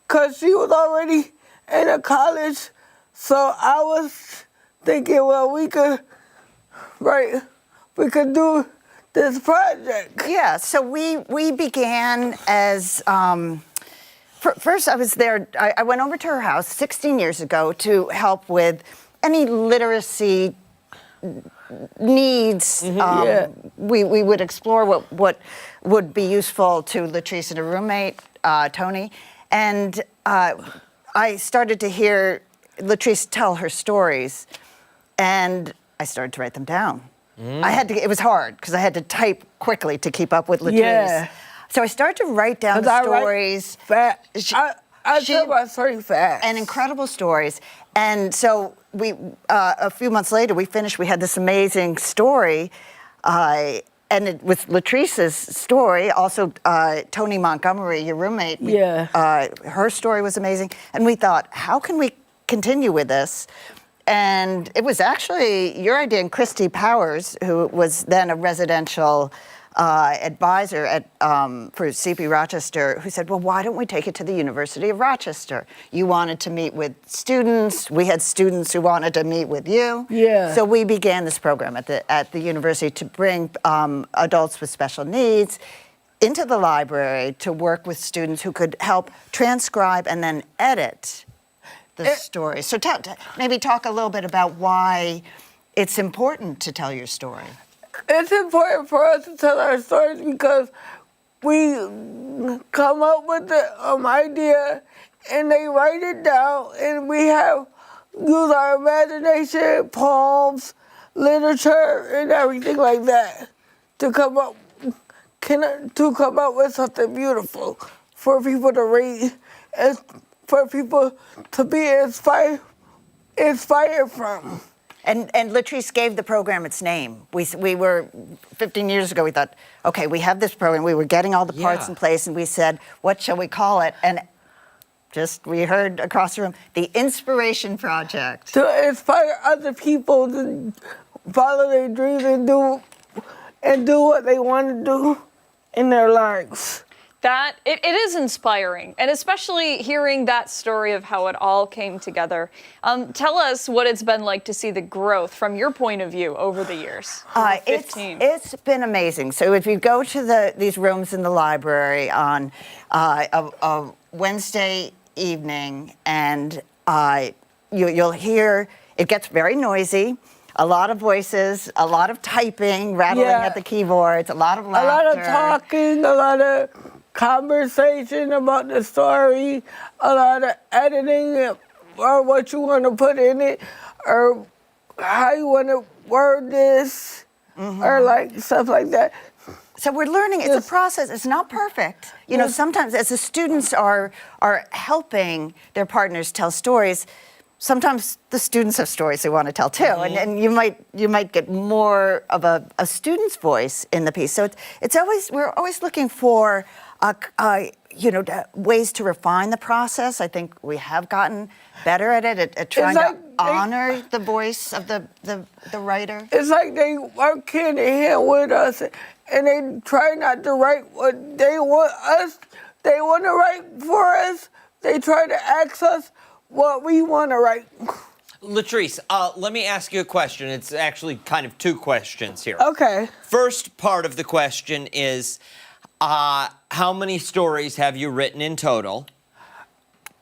because she was already in a college. So I was thinking, well, we could do this project. Yeah, so we began as, first I was there, I went over to her house 16 years ago to help with any literacy needs. We would explore what would be useful to Latrice and her roommate, Tony. And I started to hear Latrice tell her stories, and I started to write them down. It was hard because I had to type quickly to keep up with Latrice. Yeah. So I started to write down the stories. I tell my story fast. And incredible stories. And so we, a few months later, we finished. We had this amazing story, and it was Latrice's story. Also, Tony Montgomery, your roommate. Her story was amazing. And we thought, how can we continue with this? And it was actually your idea, and Christy Powers, who was then a residential advisor for CP Rochester, who said, well, why don't we take it to the University of Rochester? You wanted to meet with students. We had students who wanted to meet with you. Yeah. So we began this program at the university to bring adults with special needs into the library to work with students who could help transcribe and then edit the story. So maybe talk a little bit about why it's important to tell your story. It's important for us to tell our stories because we come up with the idea and they write it down, and we use our imagination, poems, literature, and everything like that to come up with something beautiful for people to read and for people to be inspired from. And Latrice gave the program its name. We were, 15 years ago, we thought, okay, we have this program. We were getting all the parts in place, and we said, what shall we call it? And we heard across the room, the Inspiration Project. To inspire other people to follow their dreams and do what they want to do in their lives. That it is inspiring, and especially hearing that story of how it all came together. Tell us what it's been like to see the growth from your point of view over the years. 15. It's been amazing. So if you go to these rooms in the library on a Wednesday evening, and you'll hear it gets very noisy. A lot of voices, a lot of typing, rattling at the keyboards, a lot of laughter. A lot of talking, a lot of conversation about the story, a lot of editing or what you want to put in it, or how you want to word this, or like stuff like that. So we're learning. It's a process. It's not perfect. You know, sometimes as the students are helping their partners tell stories, sometimes the students have stories they want to tell too, and you might get more of a student's voice in the piece. So we're always looking for ways to refine the process. I think we have gotten better at it, at trying to honor the voice of the writer. It's like they work hand in hand with us, and they try not to write what they want us. They want to write for us. They try to ask us what we want to write. Latrice, let me ask you a question. It's actually kind of two questions here. Okay. First part of the question is, how many stories have you written in total?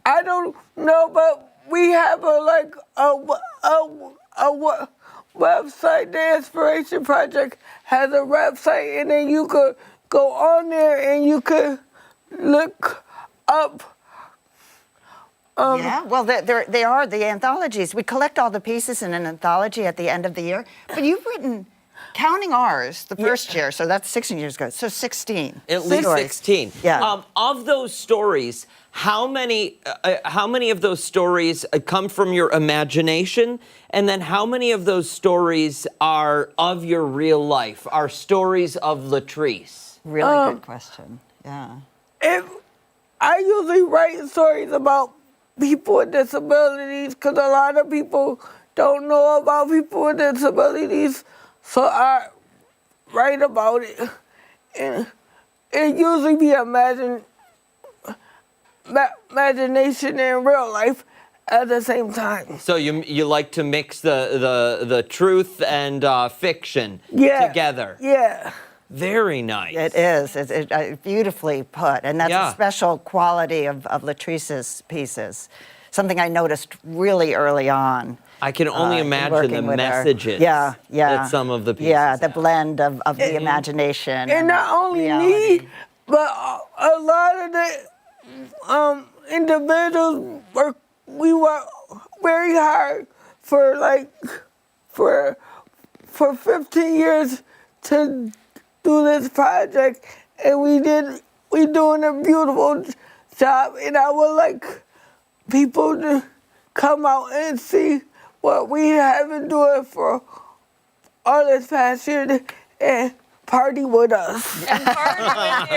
I don't know, but we have a website. The Inspiration Project has a website, and then you could go on there and you could look up. Yeah, well, they are the anthologies. We collect all the pieces in an anthology at the end of the year. But you've written, counting ours, the first year, so that's 16 years ago, so 16. At least stories. 16. Yeah. Of those stories, how many of those stories come from your imagination? And then how many of those stories are of your real life, are stories of Latrice? Really good question, yeah. I usually write stories about people with disabilities because a lot of people don't know about people with disabilities, so I write about it. And it usually be imagination and real life at the same time. So you like to mix the truth and fiction together? Yeah. Very nice. It is. It's beautifully put. And that's a special quality of Latrice's pieces. Something I noticed really early on. I can only imagine the messages that some of the pieces Yeah, the blend of the imagination. And not only me, but a lot of the individuals, we work very hard for 15 years to do this project, and we doing a beautiful job, and I would like people to come out and see what we have been doing for all this past year and party with us. And party with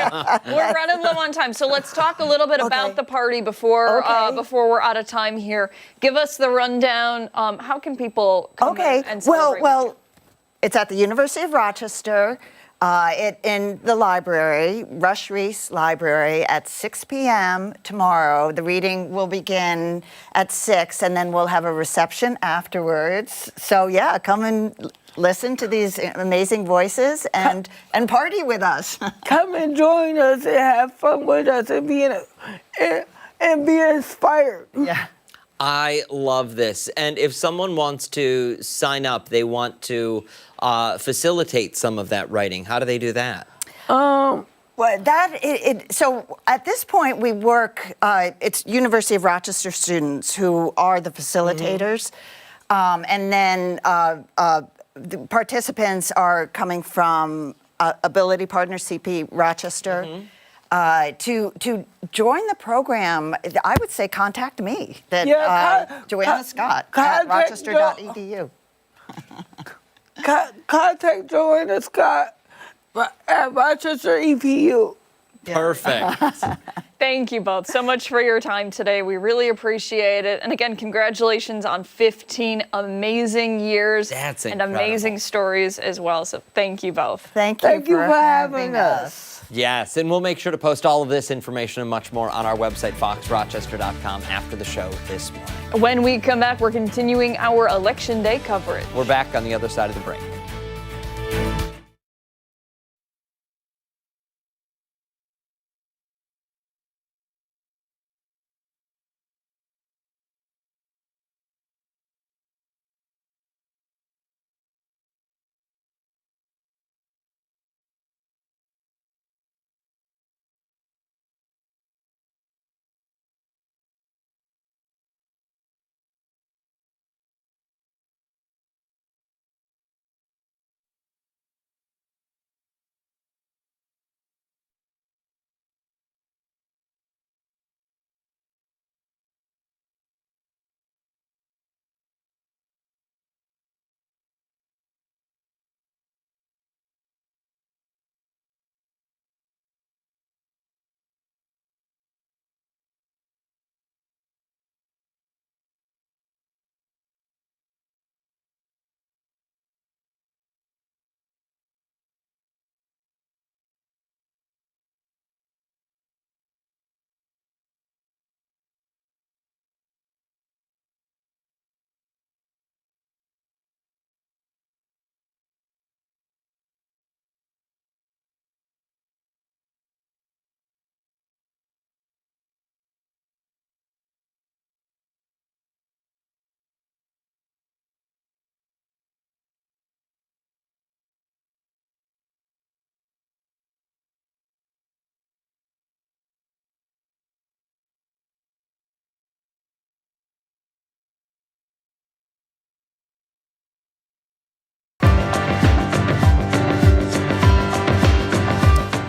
you. We're running low on time, so let's talk a little bit about the party before we're out of time here. Give us the rundown. How can people come in and celebrate? Well, it's at the University of Rochester. In the library, Rush Reese Library, at 6 p.m. tomorrow. The reading will begin at 6, and then we'll have a reception afterwards. So, yeah, come and listen to these amazing voices and party with us. Come and join us and have fun with us and be inspired. Yeah. I love this. And if someone wants to sign up, they want to facilitate some of that writing, how do they do that? Well, so at this point we work, it's University of Rochester students who are the facilitators. And then the participants are coming from Ability Partners CP Rochester. To join the program, I would say contact me, Joanna Scott at rochester.edu. Contact Joanna Scott at Rochester EPU. Perfect. Thank you both so much for your time today. We really appreciate it. And again, congratulations on 15 amazing years. That's and incredible. amazing stories as well. So thank you both. Thank you for having us. Yes, and we'll make sure to post all of this information and much more on our website, foxrochester.com, after the show this morning. When we come back, we're continuing our Election Day coverage. We're back on the other side of the break.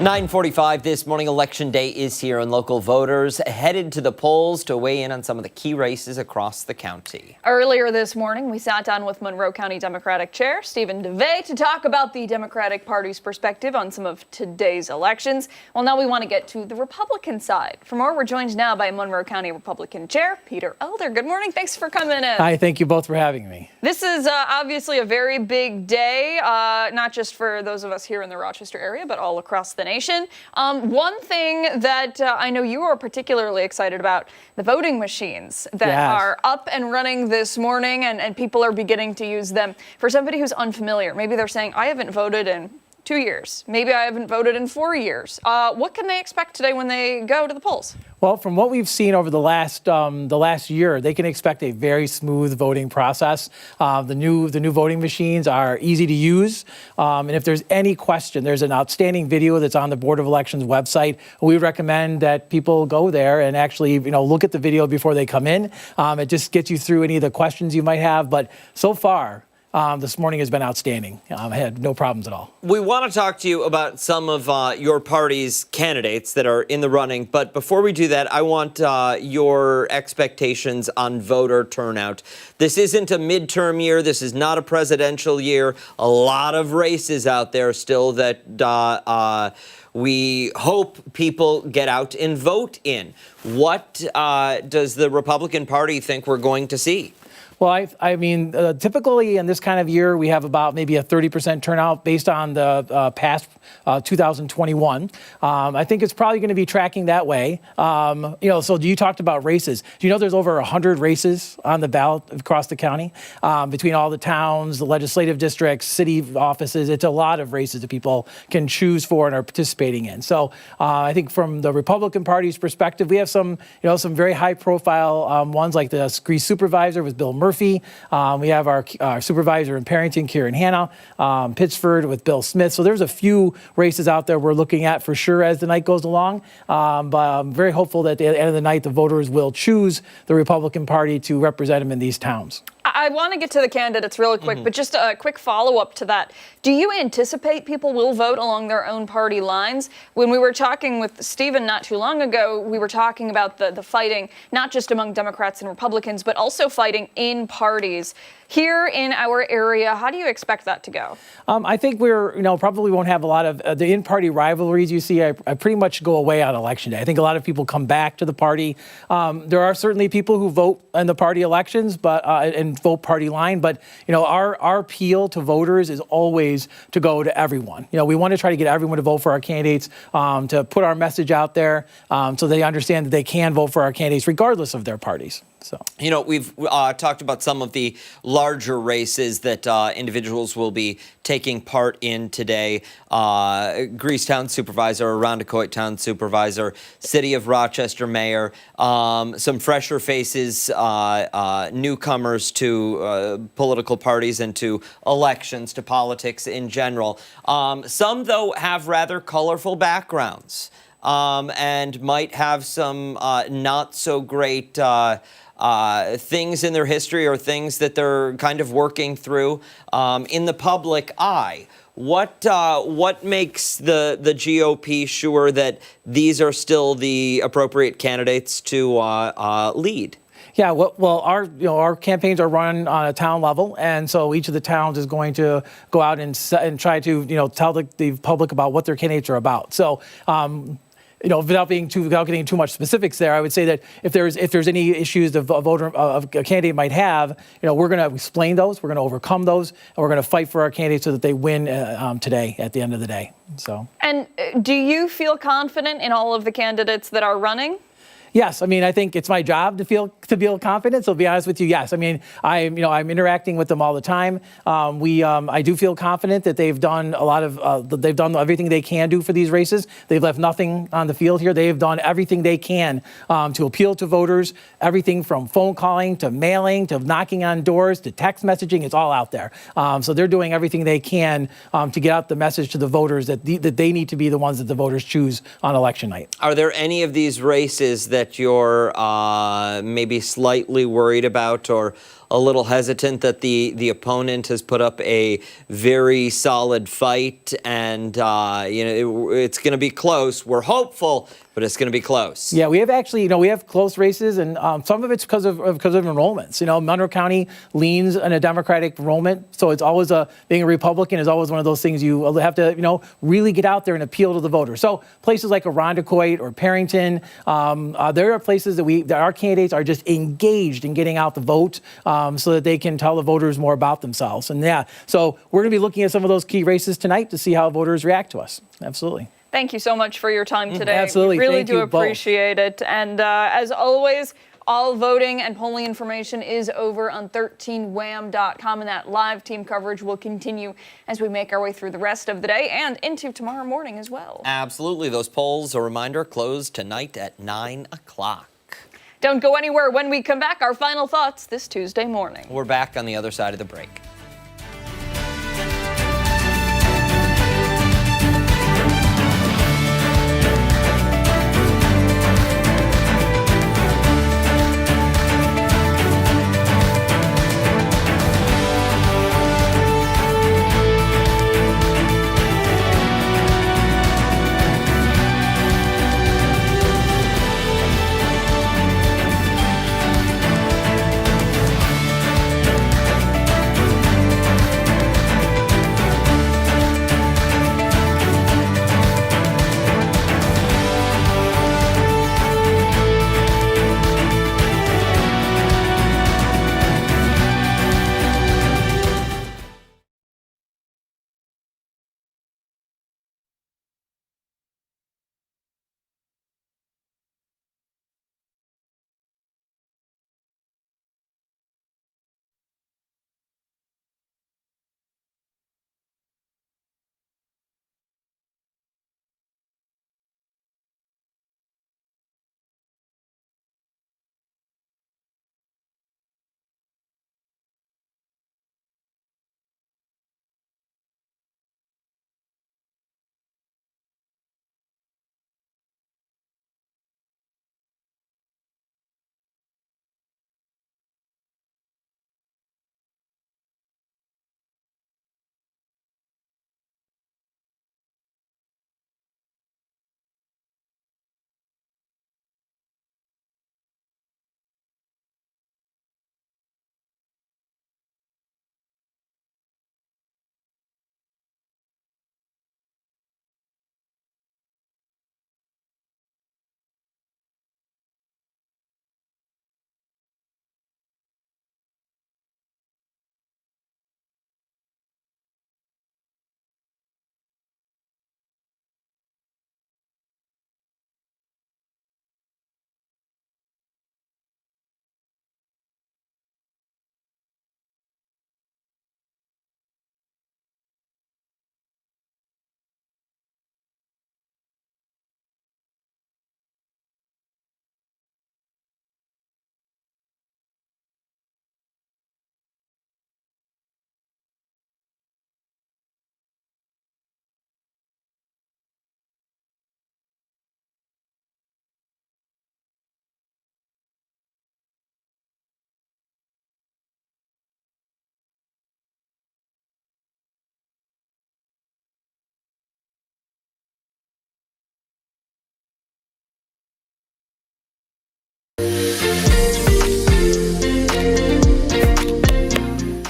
9:45 this morning. Election day is here, and local voters headed to the polls to weigh in on some of the key races across the county. Earlier this morning, we sat down with Monroe County Democratic Chair Stephen DeVay to talk about the Democratic Party's perspective on some of today's elections. Well, now we want to get to the Republican side. For more, we're joined now by Monroe County Republican Chair Peter Elder. Good morning. Thanks for coming in. Hi, thank you both for having me. This is obviously a very big day, not just for those of us here in the Rochester area, but all across the nation. One thing that I know you are particularly excited about, the voting machines that are up and running this morning, and people are beginning to use them. For somebody who's unfamiliar, maybe they're saying, I haven't voted in 2 years. Maybe I haven't voted in 4 years. What can they expect today when they go to the polls? Well, from what we've seen over the last year, they can expect a very smooth voting process. The new voting machines are easy to use, and if there's any question, there's an outstanding video that's on the Board of Elections website. We recommend that people go there and actually, look at the video before they come in. It just gets you through any of the questions you might have. But so far, this morning has been outstanding. I had no problems at all. We want to talk to you about some of your party's candidates that are in the running. But before we do that, I want your expectations on voter turnout. This isn't a midterm year. This is not a presidential year. A lot of races out there still that we hope people get out and vote in. What does the Republican Party think we're going to see? Well, I mean, typically in this kind of year, we have about maybe a 30% turnout based on the past 2021. I think it's probably going to be tracking that way. So you talked about races. Do you know there's over 100 races on the ballot across the county between all the towns, the legislative districts, city offices? It's a lot of races that people can choose for and are participating in. So I think from the Republican Party's perspective, we have some very high-profile ones like the Grease supervisor with Bill Murphy. We have our supervisor in Parrington, Kieran Hanna, Pittsford with Bill Smith. So there's a few races out there we're looking at for sure as the night goes along. But I'm very hopeful that at the end of the night, the voters will choose the Republican Party to represent them in these towns. I want to get to the candidates really quick, but just a quick follow-up to that. Do you anticipate people will vote along their own party lines? When we were talking with Stephen not too long ago, we were talking about the fighting, not just among Democrats and Republicans, but also fighting in parties. Here in our area, how do you expect that to go? I think we're, probably won't have a lot of the in-party rivalries you see. I pretty much go away on Election Day. I think a lot of people come back to the party. There are certainly people who vote in the party elections, but and vote party line. But our appeal to voters is always to go to everyone. We want to try to get everyone to vote for our candidates, to put our message out there, so they understand that they can vote for our candidates regardless of their parties. So, we've talked about some of the larger races that individuals will be taking part in today. Greasetown Supervisor, Arondequoit Town Supervisor, City of Rochester Mayor, some fresher faces, newcomers to political parties and to elections, to politics in general. Some, though, have rather colorful backgrounds and might have some not so great things in their history or things that they're kind of working through in the public eye. What makes the GOP sure that these are still the appropriate candidates to lead? Yeah, well, our campaigns are run on a town level, and so each of the towns is going to go out and try to tell the public about what their candidates are about. So. Without getting too much specifics there, I would say that if there's any issues a candidate might have, we're going to explain those, we're going to overcome those, and we're going to fight for our candidates so that they win today at the end of the day. So. And do you feel confident in all of the candidates that are running? Yes, I mean, I think it's my job to feel confident. So to be honest with you, yes. I mean, I'm interacting with them all the time. I do feel confident that they've done they've done everything they can do for these races. They've left nothing on the field here. They've done everything they can to appeal to voters. Everything from phone calling to mailing to knocking on doors to text messaging. It's all out there. So they're doing everything they can to get out the message to the voters that they need to be the ones that the voters choose on election night. Are there any of these races that you're maybe slightly worried about or a little hesitant that the opponent has put up a very solid fight, and it's going to be close. We're hopeful, but it's going to be close. Yeah, we have actually, we have close races, and some of it's because of enrollments. Monroe County leans on a Democratic enrollment, so it's always being a Republican is always one of those things you have to, really get out there and appeal to the voters. So places like Irondequoit or Perrington, there are places that our candidates are just engaged in getting out the vote, so that they can tell the voters more about themselves. And so we're going to be looking at some of those key races tonight to see how voters react to us. Absolutely. Thank you so much for your time today. Absolutely. We really Thank do you appreciate it. And as always, all voting and polling information is over on 13wham.com, and that live team coverage will continue as we make our way through the rest of the day and into tomorrow morning as well. Absolutely. Those polls, a reminder, close tonight at 9 o'clock. Don't go anywhere. When we come back, our final thoughts this Tuesday morning. We're back on the other side of the break.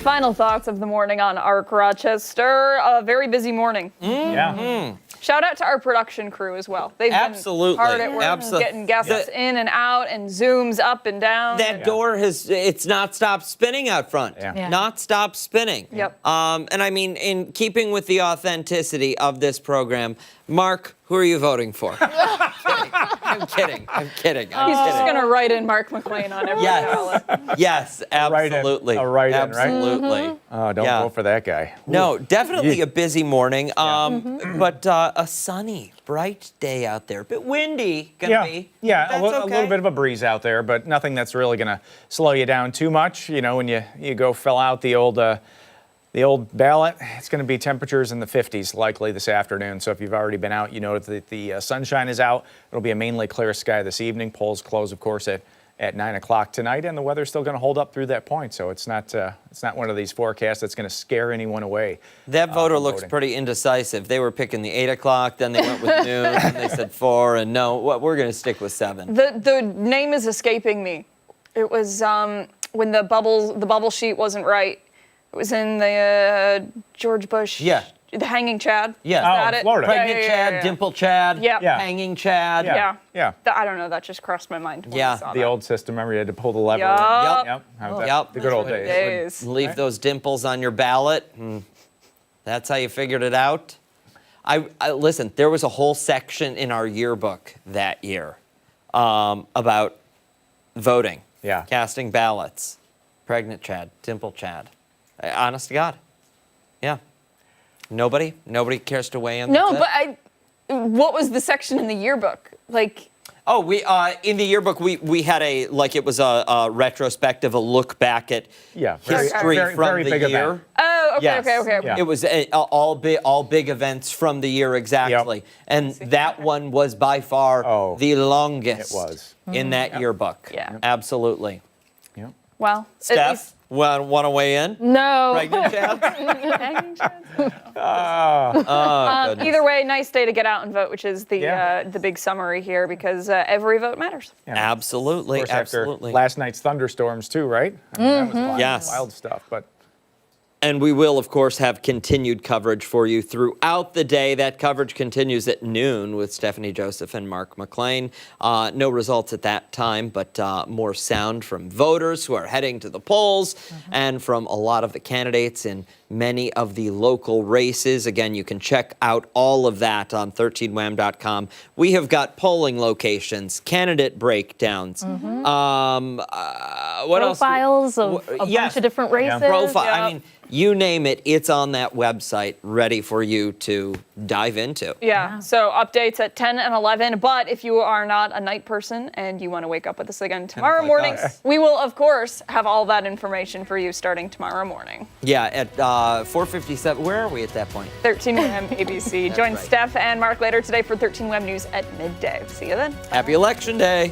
Final thoughts of the morning on ARC Rochester. A very busy morning. Yeah. Shout out to our production crew as well. They've been hard at work getting guests in and out and Zooms up and down. That door it's not stopped spinning out front. Not stopped spinning. Yep. And I mean, in keeping with the authenticity of this program, Mark, who are you voting for? I'm kidding. He's just going to write in Mark McLean on every ballot. Yes, absolutely. A write-in, right? Absolutely. Oh, don't vote for that guy. No, definitely a busy morning, but a sunny, bright day out there. A bit windy, gonna be. Yeah, That's a little bit of a breeze out there, but nothing that's really going to slow you down too much. When you go fill out the old ballot, it's going to be temperatures in the 50s likely this afternoon. So if you've already been out, you know that the sunshine is out. It'll be a mainly clear sky this evening. Polls close, of course, at at 9 o'clock tonight, and the weather's still going to hold up through that point. So it's not one of these forecasts that's going to scare anyone away. That voter looks voting. pretty indecisive. They were picking the 8 o'clock, then they went with noon, and they said 4, and no, we're going to stick with 7. The name is escaping me. It was when the bubble sheet wasn't right. It was in the George Bush. Yeah. The hanging Chad. Yeah. Is that Oh, it? Florida. Pregnant Chad, dimple Chad, Yeah. hanging Chad. Yeah. I don't know. That just crossed my mind. When I saw The that. old system. Remember, you had to pull the lever. Yup. Yep. The good old days. Leave those dimples on your ballot. That's how you figured it out. I listen, there was a whole section in our yearbook that year about voting, casting ballots. Pregnant Chad, dimple Chad. Honest to God. Yeah. Nobody cares to weigh in? No, That's but what was the section in the yearbook? Like, oh, we in the yearbook we had it was a retrospective, a look back at history from the big year. event. oh, okay, Yes. okay. It was all big events from the year exactly, and that one was by far the longest. It was in that yearbook. Yeah. Absolutely. Yep. Well, Steph, want to weigh in? No. Pregnant Chad? Hanging Chad? Goodness. Either way, nice day to get out and vote, which is the big summary here, because every vote matters. Absolutely, Of course, absolutely. After last night's thunderstorms too, right? I mean, that was wild, Yes. wild stuff. But And we will, of course, have continued coverage for you throughout the day. That coverage continues at noon with Stephanie Joseph and Mark McLean. No results at that time, but more sound from voters who are heading to the polls and from a lot of the candidates in many of the local races. Again, you can check out all of that on 13wham.com. We have got polling locations, candidate breakdowns. What else? Profiles of a bunch of different races. I mean, you name it, it's on that website ready for you to dive into. Yeah, so updates at 10 and 11. But if you are not a night person and you want to wake up with us again tomorrow like morning, us. we will, of course, have all that information for you starting tomorrow morning. Yeah, at 4:57. Where are we at that point? 13 WHAM ABC. Join right. Steph and Mark later today for 13 WHAM News at midday. See you then. Happy Election Day.